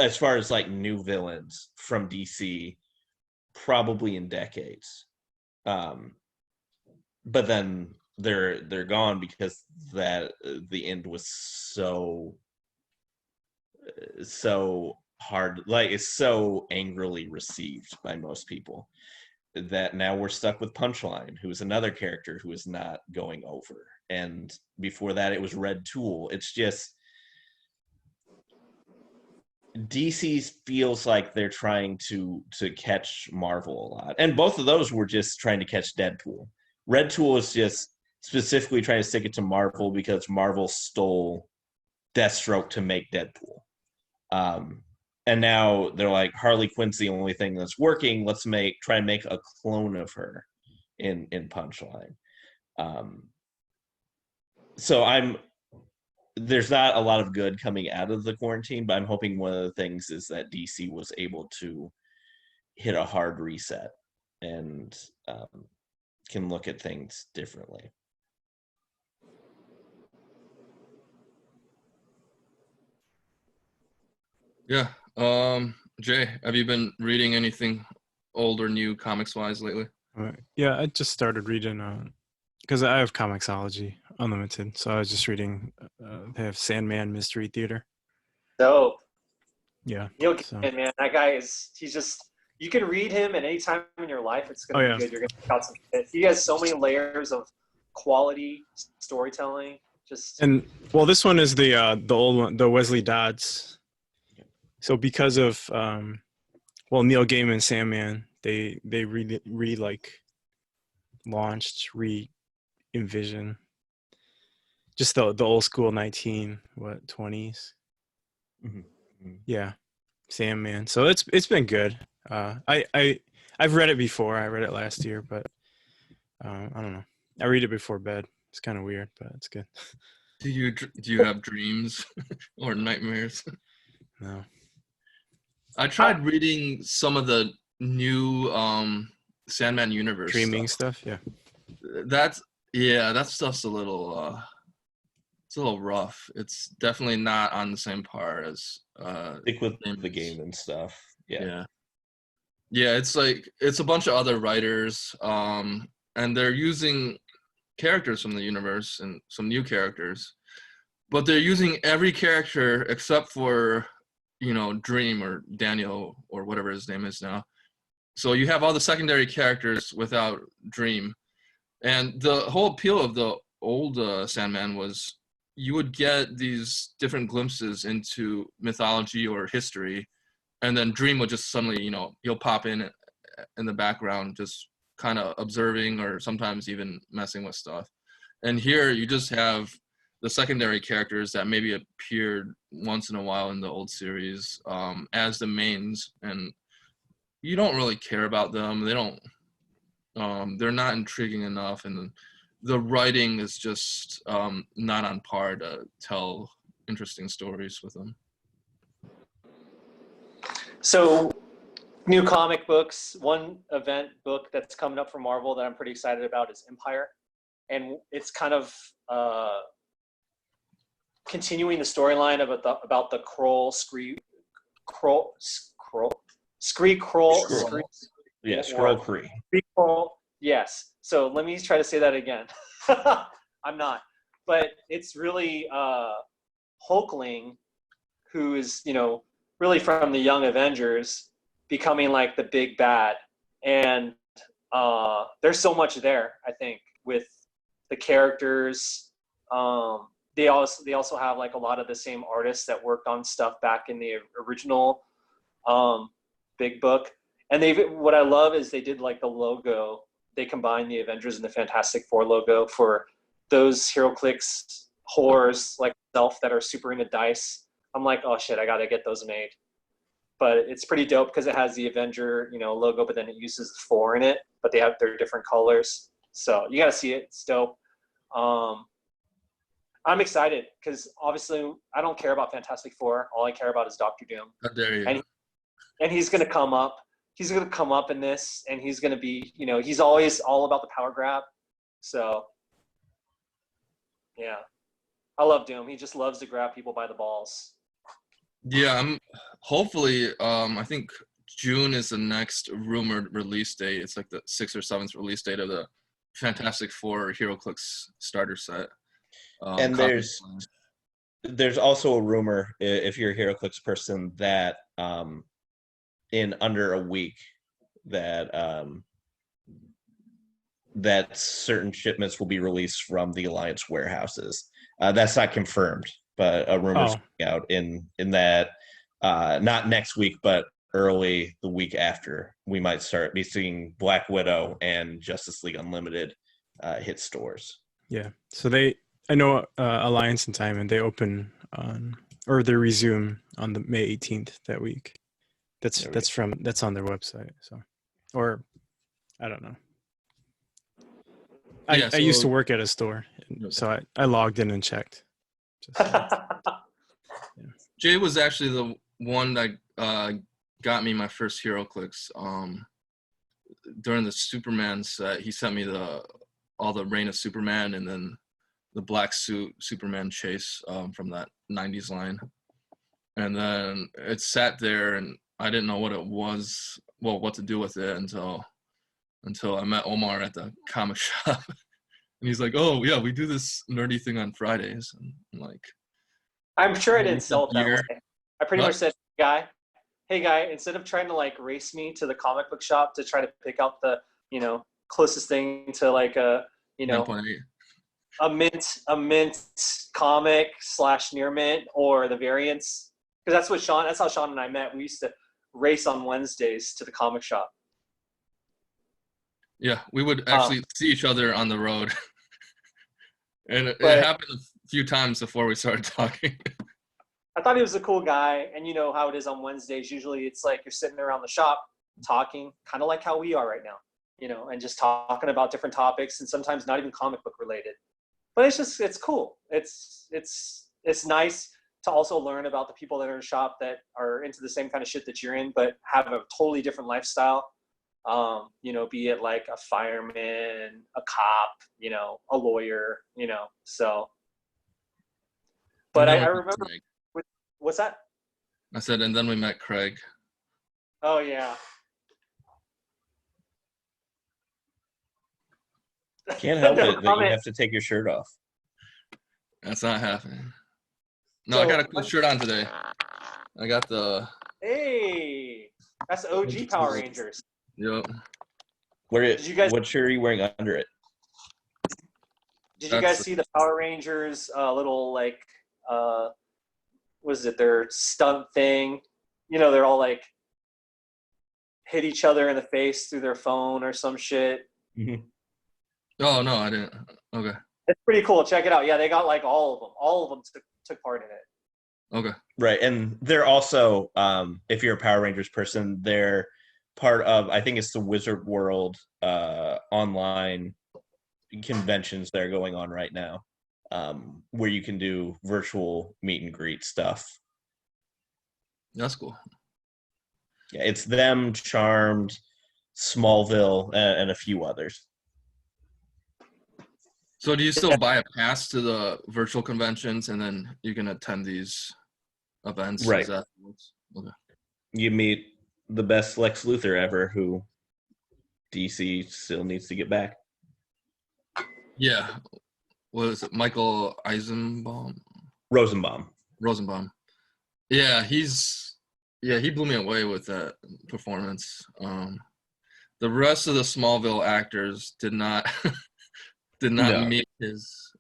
as far as like new villains from DC, probably in decades. But then they're gone because the end was so hard, like it's so angrily received by most people that now we're stuck with Punchline, who's another character who is not going over. And before that it was Red Tool. It's just DC feels like they're trying to catch Marvel a lot. And both of those were just trying to catch Deadpool. Red Tool is just specifically trying to stick it to Marvel because Marvel stole Deathstroke to make Deadpool. And now they're like, Harley Quinn's the only thing that's working. Let's try and make a clone of her in Punchline. So there's not a lot of good coming out of the quarantine, but I'm hoping one of the things is that DC was able to hit a hard reset and can look at things differently. Yeah. Jay, have you been reading anything old or new comics-wise lately? Yeah, I just started reading because I have Comixology Unlimited, so I was just reading. They have Sandman Mystery Theater. Dope. Yeah. Neil Gaiman, man, that guy he's just, you can read him at any time in your life. It's going to be good. You're going to pick out some shit. He has so many layers of quality storytelling. Well, this one is the old one, the Wesley Dodds. So because of Neil Gaiman, Sandman, they launched, envision just the old school 20s. Mm-hmm. Yeah, Sandman. So it's been good. I've read it before. I read it last year, but I don't know. I read it before bed. It's kind of weird, but it's good. Do you have dreams or nightmares? No. I tried reading some of the new Sandman universe Dreaming stuff. Yeah. That stuff's a little rough. It's definitely not on the same par as stick with the game and stuff. Yeah. It's like it's a bunch of other writers. and they're using characters from the universe and some new characters, but they're using every character except for, you know, Dream or Daniel or whatever his name is now. So you have all the secondary characters without Dream. And the whole appeal of the old Sandman was you would get these different glimpses into mythology or history, and then Dream would just suddenly, you know, he'll pop in the background, just kind of observing or sometimes even messing with stuff. And here you just have the secondary characters that maybe appeared once in a while in the old series as the mains, and you don't really care about them. They don't, they're not intriguing enough, and the writing is just not on par to tell interesting stories with them. So, new comic books. One event book that's coming up for Marvel that I'm pretty excited about is Empire, and it's kind of continuing the storyline about the Skrull Kree. Yes. So let me try to say that again. I'm not, but it's really Hulkling, who is, you know, really from the Young Avengers, becoming like the big bad, and there's so much there. I think with the characters, they also have like a lot of the same artists that worked on stuff back in the original big book. And what I love is they did like the logo. They combined the Avengers and the Fantastic Four logo for those HeroClix whores like myself that are super into dice. I'm like, oh shit, I gotta get those made. But it's pretty dope because it has the Avenger, you know, logo, but then it uses the 4 in it. But they have their different colors, so you gotta see it. It's dope. I'm excited because obviously I don't care about Fantastic Four. All I care about is Doctor Doom. How dare you? And he's gonna come up. He's gonna come up in this, and he's gonna be, you know, he's always all about the power grab. So, yeah, I love Doom. He just loves to grab people by the balls. Yeah, hopefully, I think June is the next rumored release date. It's like the 6th or 7th release date of the Fantastic Four HeroClix starter set. And there's also a rumor, if you're a HeroClix person, that in under a week that that certain shipments will be released from the Alliance warehouses. That's not confirmed, but a rumor's coming out in that not next week, but early the week after, we might be seeing Black Widow and Justice League Unlimited hit stores. Yeah, so I know Alliance in Time, and they open or they resume on the May 18th that week. That's on their website. So, or I don't know. I used to work at a store, so I logged in and checked. Jay was actually the one that got me my first HeroClix. During the Superman set, he sent me all the Reign of Superman and then the black suit Superman chase from that 90s line. And then it sat there, and I didn't know what it was, what to do with it until I met Omar at the comic shop. And he's like, oh, yeah, we do this nerdy thing on Fridays. And I'm like, I'm sure I didn't sell it that way. I pretty much said, hey guy, instead of trying to like race me to the comic book shop to try to pick out the, you know, closest thing to like a, you know, 1.8. a mint comic / near mint or the variants. Because that's how Sean and I met. We used to race on Wednesdays to the comic shop. Yeah, we would actually see each other on the road. And it happened a few times before we started talking. I thought he was a cool guy, and you know how it is on Wednesdays. Usually it's like you're sitting around the shop talking, kind of like how we are right now, you know, and just talking about different topics, and sometimes not even comic book related. But it's cool. It's nice to also learn about the people that are in the shop that are into the same kind of shit that you're in, but have a totally different lifestyle. You know, be it like a fireman, a cop, you know, a lawyer, you know, so. But I remember, what's that? I said, and then we met Craig. Oh, yeah. Can't help No it that you comment. have to take your shirt off. That's not happening. No, So- I got a cool shirt on today. I got the. Hey, that's OG Power Rangers. Yep. Did you guys- What shirt are you wearing under it? Did you guys see the Power Rangers little like was it their stunt thing? You know, they're all like hit each other in the face through their phone or some shit. Mm-hmm. Oh no, I didn't. Okay. It's pretty cool. Check it out. Yeah, they got like all of them. All of them took part in it. Okay. Right, and they're also, if you're a Power Rangers person, they're part of, I think it's the Wizard World online conventions that are going on right now, where you can do virtual meet and greet stuff. That's cool. Yeah, it's them, Charmed, Smallville, and a few others. So do you still buy a pass to the virtual conventions and then you can attend these events? Right. Is that okay? You meet the best Lex Luthor ever, who DC still needs to get back. Yeah. What is it? Michael Eisenbaum? Rosenbaum. Yeah, he blew me away with that performance. The rest of the Smallville actors did not No. meet his.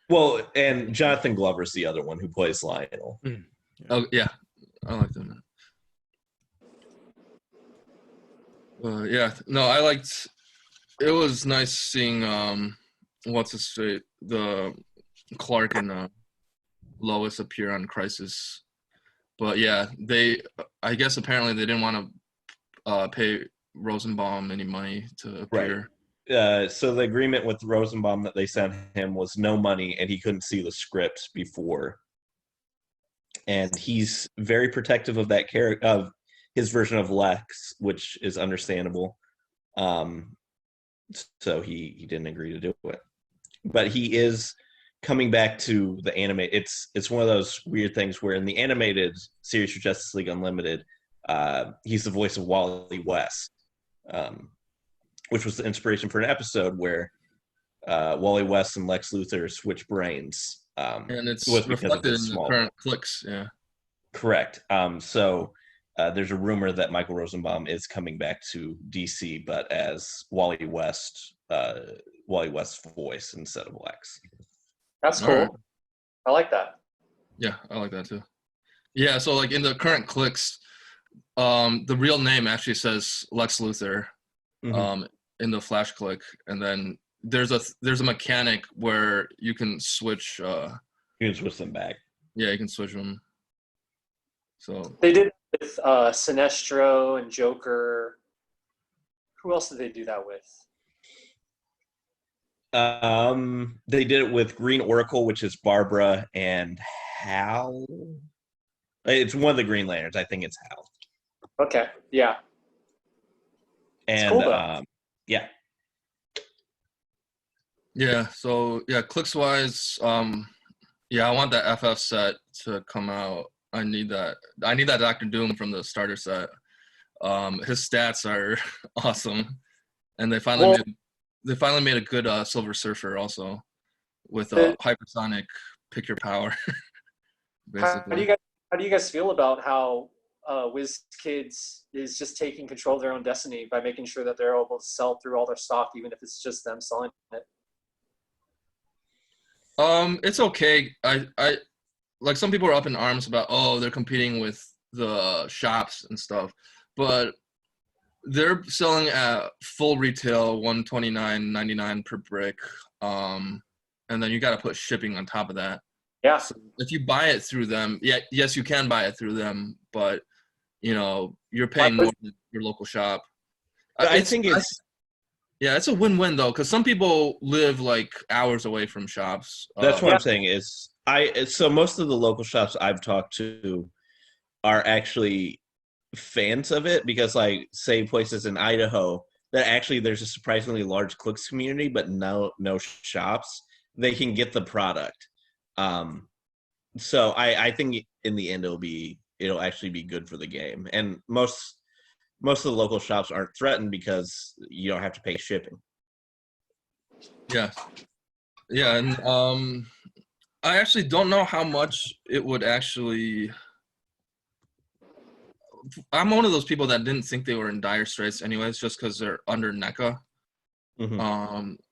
Well, and Jonathan Glover's the other one who plays Lionel. Oh yeah, I like them. Yeah, no, I liked. It was nice seeing what's his face, the Clark and Lois appear on Crisis. But yeah, I guess apparently they didn't want to pay Rosenbaum any money to appear. Right. So the agreement with Rosenbaum that they sent him was no money, and he couldn't see the scripts before. And he's very protective of that character, of his version of Lex, which is understandable. So he didn't agree to do it. But he is coming back to the anime. It's one of those weird things where in the animated series for Justice League Unlimited, he's the voice of Wally West, which was the inspiration for an episode where Wally West and Lex Luthor switch brains. And it's was reflected in the current clicks, yeah. Correct. So there's a rumor that Michael Rosenbaum is coming back to DC, but as Wally West's voice instead of Lex. That's cool. Right. I like that. Yeah, I like that too. Yeah, so like in the current clicks, the real name actually says Lex Luthor, in the Flash click, and then there's a mechanic where you can switch. You can switch them back. Yeah, you can switch them. So They did it with Sinestro and Joker. Who else did they do that with? They did it with Green Oracle, which is Barbara and Hal. It's one of the Green Lanterns. I think it's Hal. Okay, yeah. And It's cool, though. yeah. yeah, so yeah, clicks wise, yeah, I want that FF set to come out. I need that Doctor Doom from the starter set. His stats are awesome, and they finally made a good Silver Surfer also with hypersonic pick your power. Basically. How do you guys feel about how Wizkids is just taking control of their own destiny by making sure that they're able to sell through all their stock, even if it's just them selling it? It's okay. I like some people are up in arms about, oh, they're competing with the shops and stuff, but they're selling at full retail $129.99 per brick, and then you got to put shipping on top of that. Yeah. So if you buy it through them, yes, you can buy it through them, but you're paying more than your local shop. I think it's a win-win though, because some people live like hours away from shops. That's what I'm saying is so most of the local shops I've talked to are actually fans of it, because like say places in Idaho that actually there's a surprisingly large clicks community but no shops, they can get the product. So I think in the end it'll actually be good for the game, and most of the local shops aren't threatened because you don't have to pay shipping. Yeah, yeah, and I actually don't know how much it would actually. I'm one of those people that didn't think they were in dire straits, anyways, just because they're under NECA.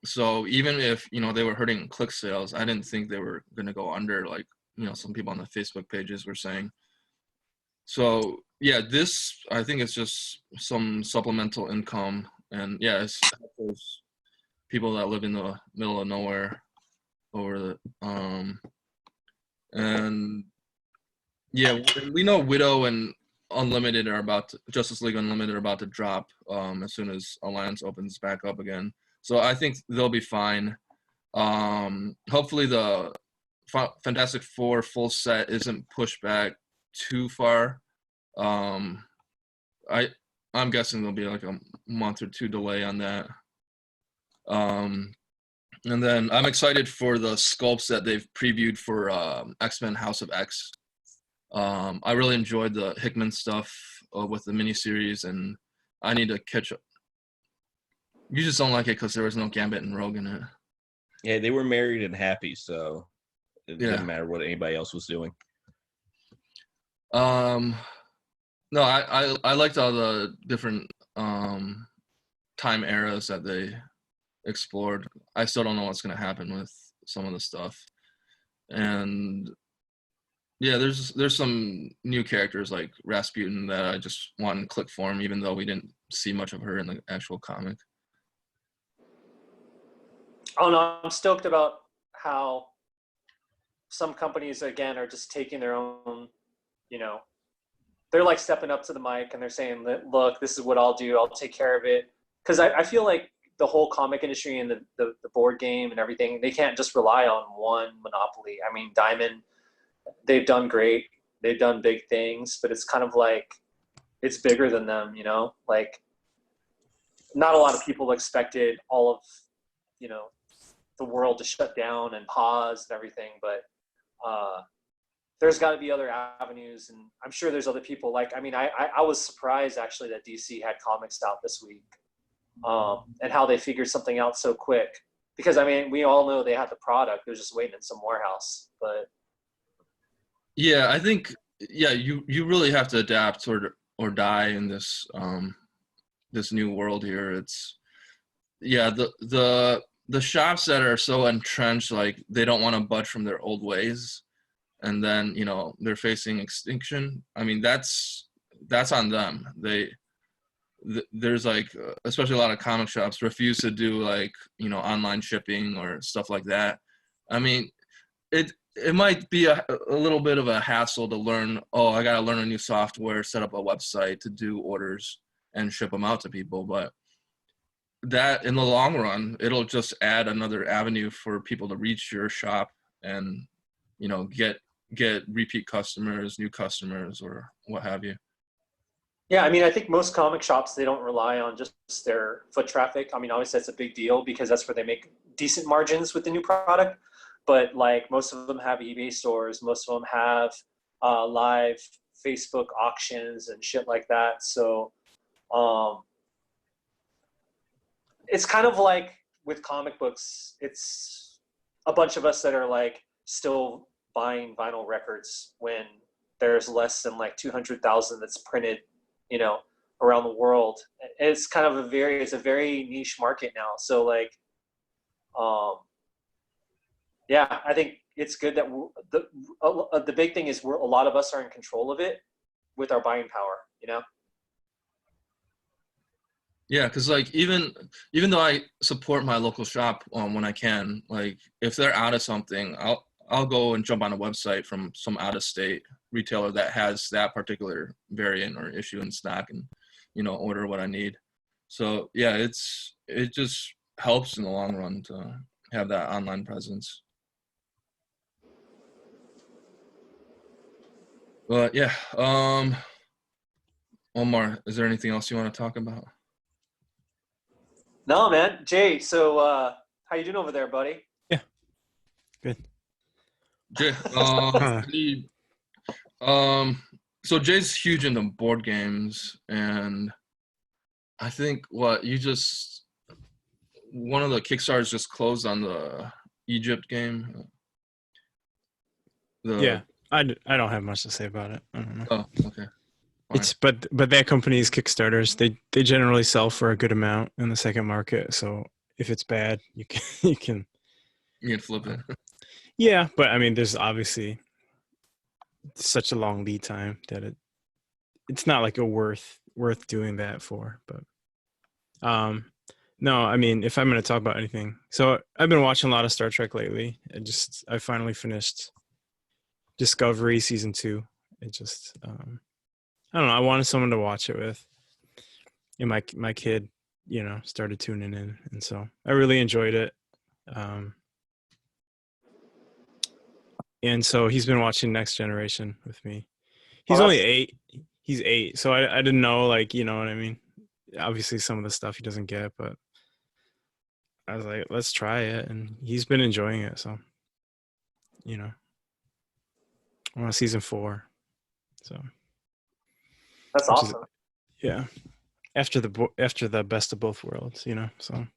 So even if they were hurting click sales, I didn't think they were going to go under, like some people on the Facebook pages were saying. So yeah, this, I think it's just some supplemental income, and yeah, it's those people that live in the middle of nowhere over the and yeah, we know Widow and Unlimited are Justice League Unlimited are about to drop as soon as Alliance opens back up again. So I think they'll be fine. Hopefully the Fantastic Four full set isn't pushed back too far. I'm guessing there'll be like a month or two delay on that. And then I'm excited for the sculpts that they've previewed for X-Men House of X. I really enjoyed the Hickman stuff with the miniseries, and I need to catch up. You just don't like it because there was no Gambit and Rogue in it. Yeah, they were married and happy, so it didn't matter what anybody else was doing. No, I liked all the different time eras that they explored. I still don't know what's going to happen with some of the stuff, and yeah, there's some new characters like Rasputin that I just want in click form, even though we didn't see much of her in the actual comic. Oh no, I'm stoked about how some companies again are just taking their own, they're like stepping up to the mic and they're saying, look, this is what I'll do. I'll take care of it. Because I feel like the whole comic industry and the board game and everything, they can't just rely on one monopoly. I mean, Diamond, they've done great. They've done big things, but it's kind of like it's bigger than them, Like not a lot of people expected all of, the world to shut down and pause and everything, but there's got to be other avenues, and I'm sure there's other people. Like, I mean, I was surprised actually that DC had comics out this week, and how they figured something out so quick. Because I mean, we all know they had the product; they're just waiting in some warehouse. But yeah, I think you really have to adapt or die in this this new world here. It's the shops that are so entrenched, like they don't want to budge from their old ways, and then they're facing extinction. I mean, that's on them. There's like especially a lot of comic shops refuse to do like online shipping or stuff like that. I mean, it might be a little bit of a hassle to learn. Oh, I gotta learn a new software, set up a website to do orders and ship them out to people, but that in the long run, it'll just add another avenue for people to reach your shop and get repeat customers, new customers, or what have you. yeah, I mean, I think most comic shops, they don't rely on just their foot traffic. I mean, obviously that's a big deal because that's where they make decent margins with the new product. But like most of them have eBay stores, most of them have live Facebook auctions and shit like that. So it's kind of like with comic books, it's a bunch of us that are like still buying vinyl records when there's less than like 200,000 that's printed, around the world. It's kind of it's a very niche market now. So like, yeah, I think it's good that the big thing is a lot of us are in control of it with our buying power, Yeah, because like even though I support my local shop when I can, like if they're out of something, I'll go and jump on a website from some out of state retailer that has that particular variant or issue in stock and order what I need. So yeah, it just helps in the long run to have that online presence. But yeah, one more. Is there anything else you want to talk about? No, man. Jay, so how you doing over there, buddy? Yeah, good. Jay, so Jay's huge into board games, and I think one of the Kickstarters just closed on the Egypt game. Yeah, I don't have much to say about it. I don't know. Oh, okay. Fine. It's but that company's Kickstarters, they generally sell for a good amount in the second market. So if it's bad, you can You can flip it. Yeah, but I mean, there's obviously such a long lead time that it's not like a worth doing that for. But no, I mean, if I'm going to talk about anything, so I've been watching a lot of Star Trek lately. I finally finished Discovery season 2. It just I don't know. I wanted someone to watch it with, and my kid, started tuning in, and so I really enjoyed it. And so he's been watching Next Generation with me. He's only 8. He's 8, so I didn't know, like, you know what I mean. Obviously, some of the stuff he doesn't get, but I was like, let's try it, and he's been enjoying it. So, I'm on season 4. So That's awesome. Yeah, after the best of both worlds, So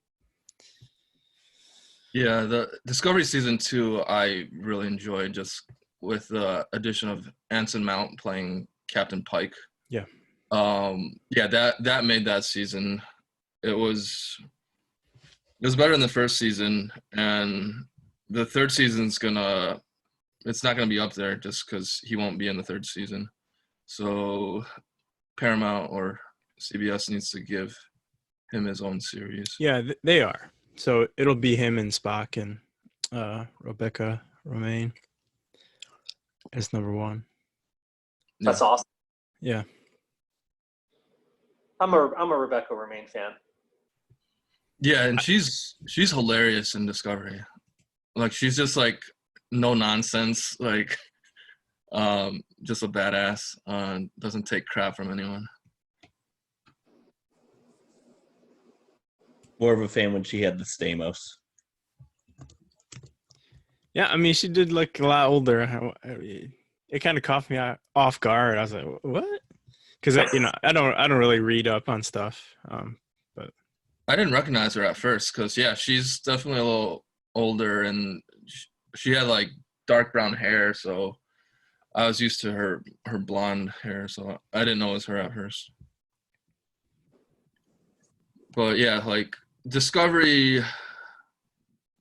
Yeah, the Discovery season 2 I really enjoyed, just with the addition of Anson Mount playing Captain Pike. Yeah. Yeah, that made that season. It was better than the first season, and the third season's it's not gonna be up there just because he won't be in the third season. So Paramount or CBS needs to give him his own series. Yeah, they are. So it'll be him and Spock and Rebecca Romaine as number 1. That's awesome. Yeah. I'm a Rebecca Romaine fan. Yeah, and she's hilarious in Discovery. Like, she's just like no nonsense, like just a badass. Doesn't take crap from anyone. More of a fan when she had the Stamos. Yeah, I mean, she did look a lot older. It kind of caught me off guard. I was like, "What?" Because I don't really read up on stuff. But I didn't recognize her at first because she's definitely a little older, and she had like dark brown hair, so I was used to her blonde hair, so I didn't know it was her at first. But yeah, like Discovery,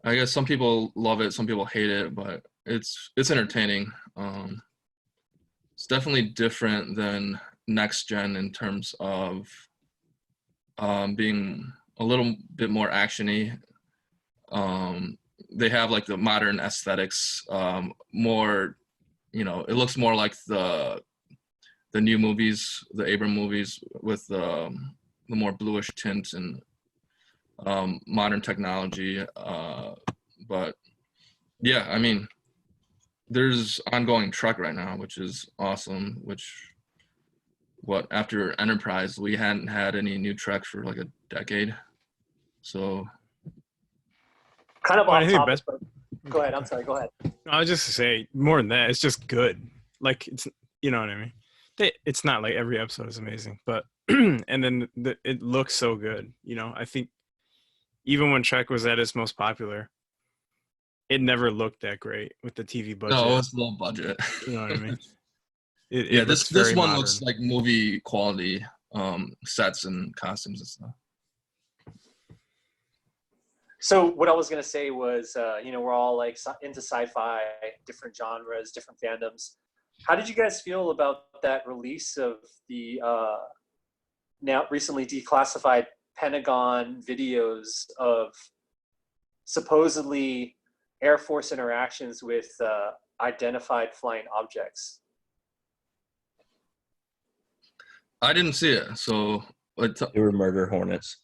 I guess some people love it, some people hate it, but it's entertaining. It's definitely different than Next Gen in terms of being a little bit more actiony. They have like the modern aesthetics, more, it looks more like the new movies, the Abram movies, with the more bluish tint and modern technology. But yeah, I mean, there's ongoing Trek right now, which is awesome. After Enterprise, we hadn't had any new Trek for like a decade. So kind of I off think topic, but go ahead. I'm sorry. Go ahead. I was just to say, more than that, it's just good. Like, it's, you know what I mean? It's not like every episode is amazing, but and then it looks so good. I think even when Trek was at its most popular, it never looked that great with the TV budget. no, it's low budget. You know what I mean? This one looks like movie quality, sets and costumes and stuff. So what I was gonna say was, we're all like into sci-fi, different genres, different fandoms. How did you guys feel about that release of the now recently declassified Pentagon videos of supposedly Air Force interactions with identified flying objects? I didn't see it, so They were murder hornets.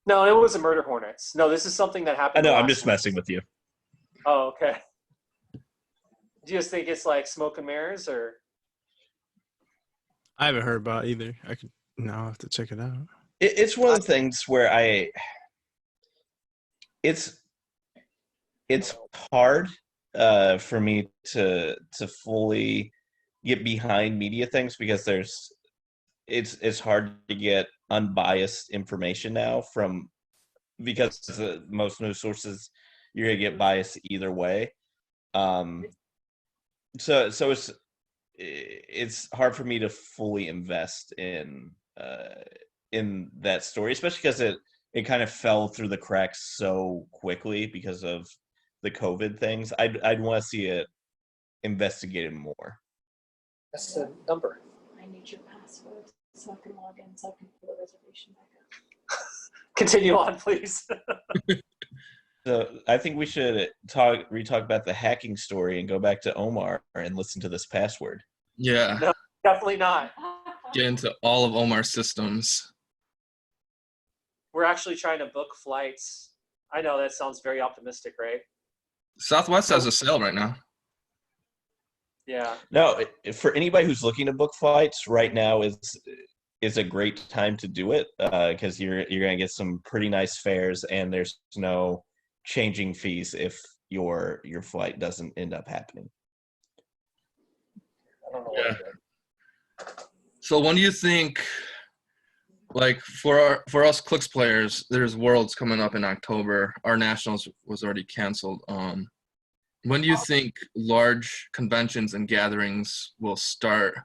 No, it wasn't murder hornets. No, this is something that I happened. know, I'm just messing with you. Oh, okay. Do you just think it's like smoke and mirrors, or? I haven't heard about it either. I'll have to check it out. It's one of the things where it's hard for me to fully get behind media things, because it's hard to get unbiased information now from because most news sources you're gonna get bias either way. So it's hard for me to fully invest in that story, especially because it kind of fell through the cracks so quickly because of the COVID things. I'd want to see it investigated more. That's the number. I need your password so I can log in so I can pull the reservation back up. Continue on, please. So I think we should talk about the hacking story and go back to Omar and listen to this password. Yeah. No, definitely not. Get into all of Omar's systems. We're actually trying to book flights. I know that sounds very optimistic, right? Southwest has a sale right now. Yeah. No, for anybody who's looking to book flights right now is a great time to do it because you're gonna get some pretty nice fares and there's no changing fees if your flight doesn't end up happening. I don't know Yeah. what to do. So when do you think, like for us Clicks players, there's Worlds coming up in October. Our Nationals was already canceled. When do you think large conventions and gatherings will start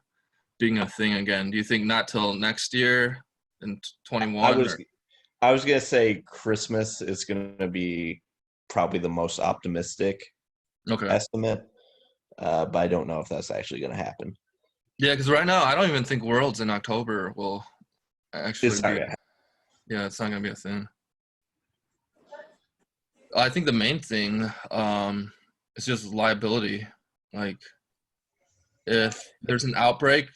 being a thing again? Do you think not till next year in 21? I was gonna say Christmas is gonna be probably the most optimistic estimate, but I don't know if that's actually gonna happen. Yeah, because right now I don't even think Worlds in October will actually It's not be. gonna happen. Yeah, it's not gonna be a thing. I think the main thing is just liability. Like, if there's an outbreak,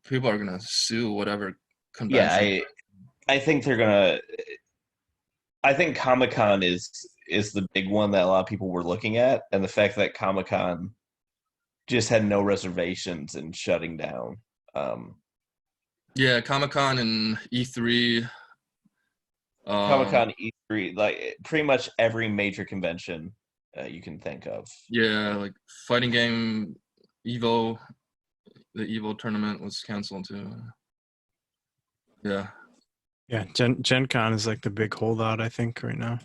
people are gonna sue whatever convention. Yeah, I think they're gonna. I think Comic-Con is the big one that a lot of people were looking at, and the fact that Comic-Con just had no reservations and shutting down. Yeah, Comic-Con and E3. Comic-Con, E3, like pretty much every major convention you can think of. Yeah, like fighting game, Evo, the Evo tournament was canceled too. Yeah. Yeah, Gen Con is like the big holdout, I think, right now.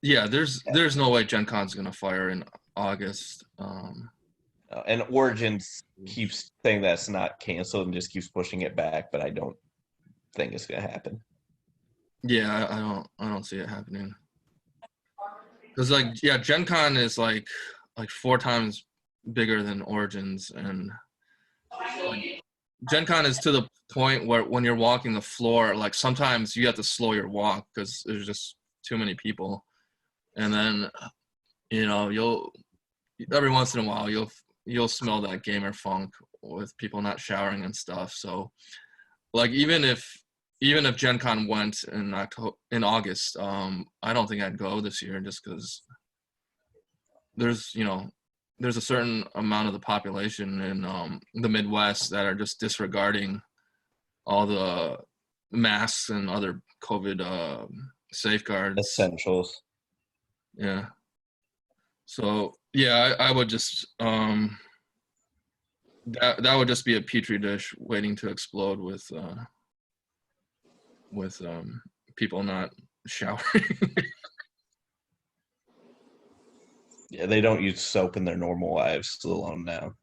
Yeah, there's no way Gen Con's gonna fire in August. And Origins keeps saying that's not canceled and just keeps pushing it back, but I don't think it's gonna happen. Yeah, I don't see it happening. Cause like, yeah, Gen Con is like 4 times bigger than Origins, and like, Gen Con is to the point where when you're walking the floor, like sometimes you have to slow your walk because there's just too many people, and then you'll every once in a while you'll smell that gamer funk with people not showering and stuff. So like even if Gen Con went in August, I don't think I'd go this year just because there's a certain amount of the population in the Midwest that are just disregarding all the masks and other COVID safeguards. Essentials. Yeah. So yeah, I would just that would just be a petri dish waiting to explode with people not showering. Yeah, they don't use soap in their normal lives, let alone now.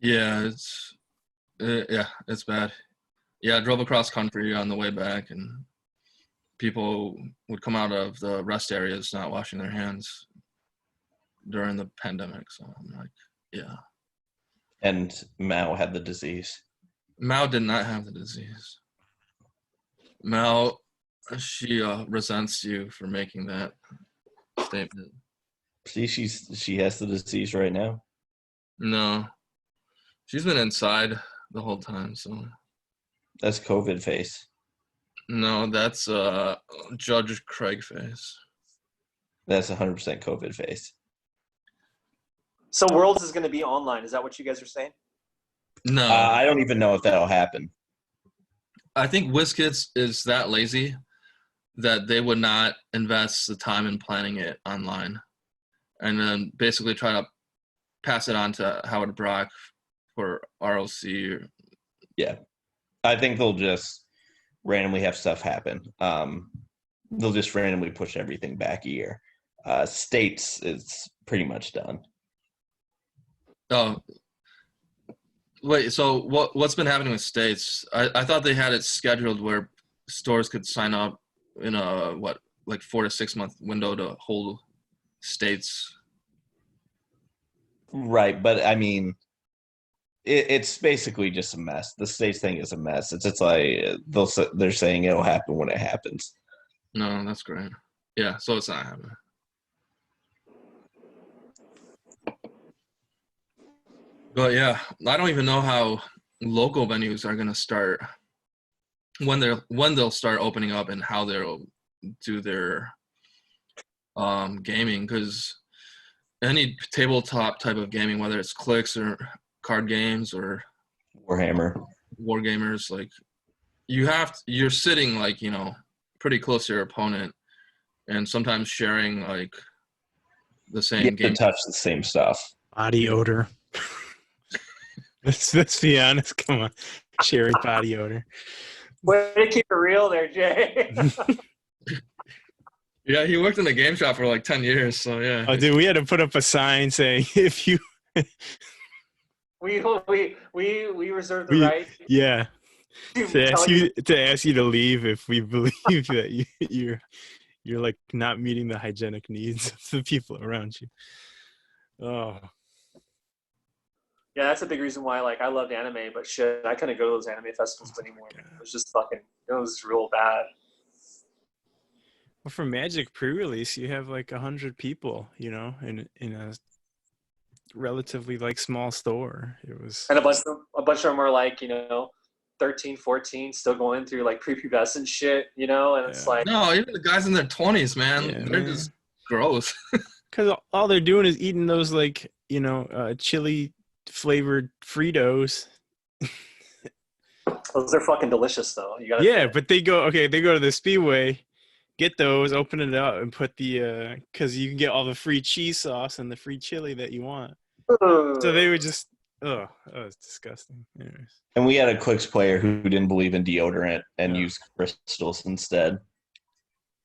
Yeah, it's bad. Yeah, I drove across country on the way back, and people would come out of the rest areas not washing their hands during the pandemic. So I'm like, yeah. And Mao had the disease. Mao did not have the disease. Mao, she resents you for making that statement. See, she has the disease right now. No, she's been inside the whole time. So That's COVID face. no, that's Judge Craig face. That's 100% COVID face. So Worlds is going to be online. Is that what you guys are saying? No, I don't even know if that'll happen. I think Wizkids is that lazy that they would not invest the time in planning it online, and then basically try to pass it on to Howard Brock for ROC. Yeah. I think they'll just randomly have stuff happen. They'll just randomly push everything back a year. States is pretty much done. Oh, wait. So what's been happening with states? I thought they had it scheduled where stores could sign up in a 4 to 6 month window to hold states. Right, but I mean, it's basically just a mess. The states thing is a mess. It's just like they're saying it'll happen when it happens. No, that's great. Yeah, so it's not happening. But yeah, I don't even know how local venues are gonna start when they'll start opening up and how they'll do their gaming, because any tabletop type of gaming, whether it's clicks or card games or Warhammer. war gamers, like you're sitting like, pretty close to your opponent and sometimes sharing like the same You game. can touch the same stuff. Body odor. Let's be honest. Come on, sharing body odor. Way to keep it real there, Jay. Yeah, he worked in the game shop for like 10 years, so yeah. Oh, dude, we had to put up a sign saying if you. we reserve the right. Yeah. To To ask you to leave if we believe that you're like not meeting the hygienic needs of the people around you. Oh. Yeah, that's a big reason why like I loved anime, but shit, I couldn't go to those anime festivals anymore. It was just fucking, it was real bad. Well, for Magic pre-release, you have like 100 people, in a relatively like small store. It was, And a bunch of them are like, 13, 14, still going through like prepubescent shit, and it's Yeah. like, No, even the guys in their 20s, man, Yeah, they're man. just gross. because all they're doing is eating those like chili flavored Fritos. those are fucking delicious though. You gotta Yeah, but they go to the Speedway, get those, open it up, and put the because you can get all the free cheese sauce and the free chili that you want. So they would just, it's disgusting. Anyways. And we had a Clicks player who didn't believe in deodorant and used crystals instead.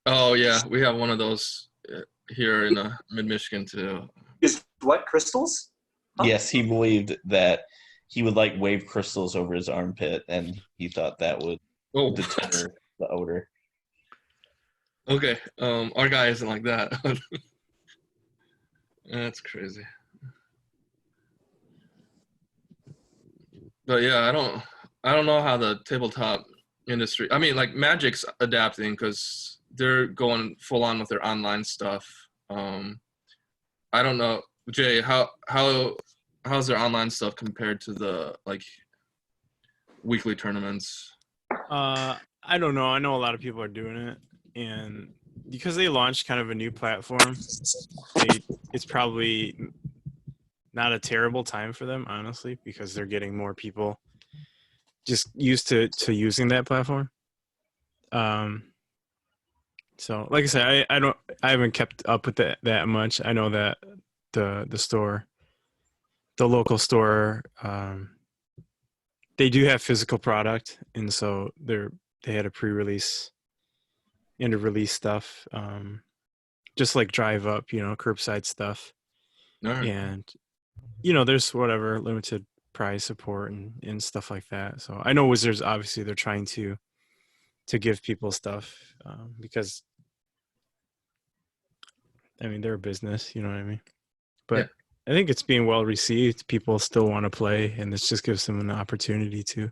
Oh yeah, we have one of those here in mid-Michigan too. Is what, crystals? Huh? Yes, he believed that he would like wave crystals over his armpit, and he thought that would deter the odor. Okay, our guy isn't like that. That's crazy. But yeah, I don't know how the tabletop industry. I mean, like Magic's adapting because they're going full on with their online stuff. I don't know, Jay. How's their online stuff compared to the like weekly tournaments? I don't know. I know a lot of people are doing it, and because they launched kind of a new platform, it's probably not a terrible time for them, honestly, because they're getting more people just used to using that platform. So like I said, I haven't kept up with that much. I know that the local store, they do have physical product, and so they had a pre-release and a release stuff, just like drive up, curbside stuff. Right. And there's whatever limited prize support and stuff like that. So I know Wizards, obviously they're trying to give people stuff, because I mean they're a business, you know what I mean? But yeah. I think it's being well received. People still want to play, and this just gives them an opportunity to,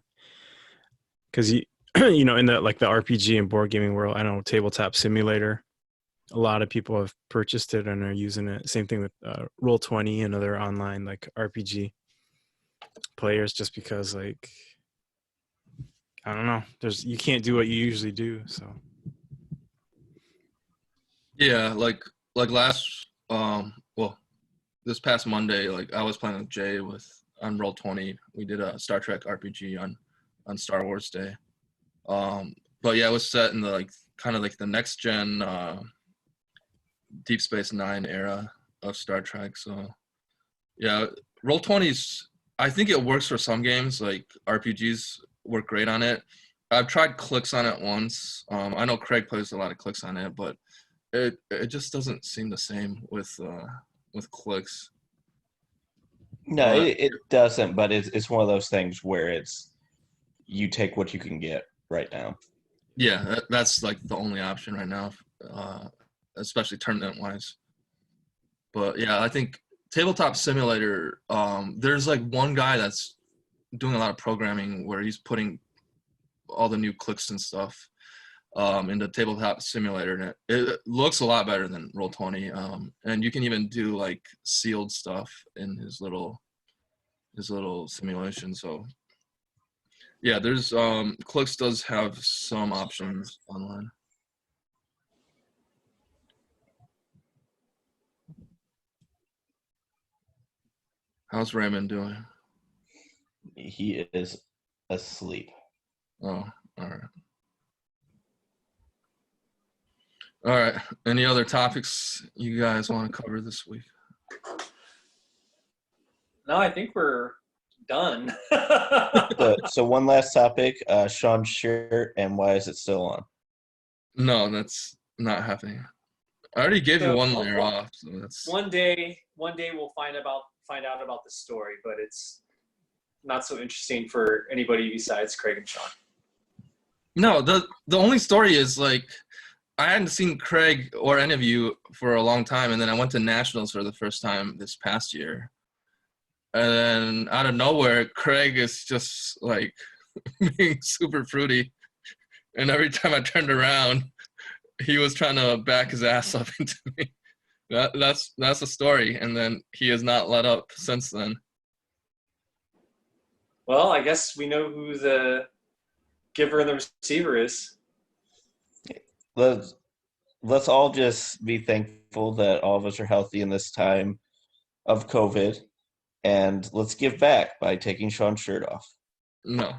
because in the like the RPG and board gaming world, I know Tabletop Simulator, a lot of people have purchased it and are using it. Same thing with Roll20 and other online like RPG players, just because like I don't know, you can't do what you usually do. So yeah, like last this past Monday, like I was playing with Jay on Roll20. We did a Star Trek RPG on Star Wars Day. But yeah, it was set in the like kind of like the next gen Deep Space Nine era of Star Trek. So yeah, Roll20's, I think it works for some games. Like RPGs work great on it. I've tried clicks on it once. I know Craig plays a lot of clicks on it, but it just doesn't seem the same with clicks. No, But it doesn't, but it's one of those things where it's you take what you can get right now. yeah, that's like the only option right now, especially tournament wise. But yeah, I think Tabletop Simulator, there's like one guy that's doing a lot of programming where he's putting all the new clicks and stuff into Tabletop Simulator, and it looks a lot better than Roll20. And you can even do like sealed stuff in his little simulation. So yeah, there's clicks does have some options online. How's Raymond doing? He is asleep. Oh, all right. All right. Any other topics you guys want to cover this week? No, I think we're done. So one last topic, Sean's shirt, and why is it still on? No, that's not happening. I already gave you one layer off, so that's one day we'll find out about the story, but it's not so interesting for anybody besides Craig and Sean. no. The only story is like I hadn't seen Craig or any of you for a long time, and then I went to nationals for the first time this past year, and then out of nowhere, Craig is just like being super fruity, and every time I turned around, he was trying to back his ass up into me. That's the story, and then he has not let up since then. Well, I guess we know who the giver and the receiver is. Let's all just be thankful that all of us are healthy in this time of COVID, and let's give back by taking Sean's shirt off. No.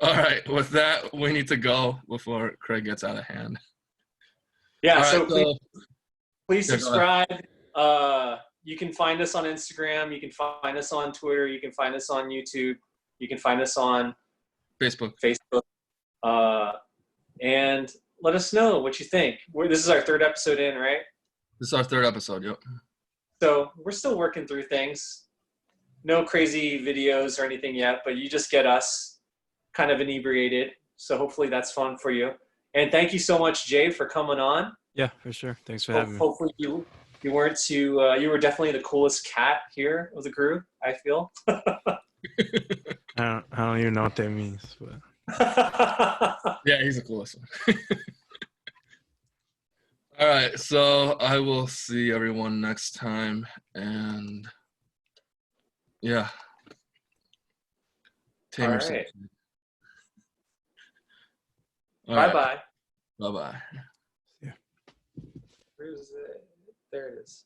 All right. With that, we need to go before Craig gets out of hand. Yeah. All So right, please Yeah, go subscribe. You can find us on Instagram. You can find us on Twitter. You can find us on YouTube. You can find us on Facebook. And let us know what you think. This is our 3rd episode in, right? This is our 3rd episode. Yep. So we're still working through things. No crazy videos or anything yet, but you just get us kind of inebriated. So hopefully that's fun for you. And thank you so much, Jay, for coming on. Yeah, for sure. Thanks for having me. Hopefully you weren't too. You were definitely the coolest cat here of the crew, I feel. I don't even know what that means, but Yeah, he's the coolest one. All right. So I will see everyone next time. And yeah. Tame All yourself. right. All Bye right. bye. Bye-bye. Where is it? There it is.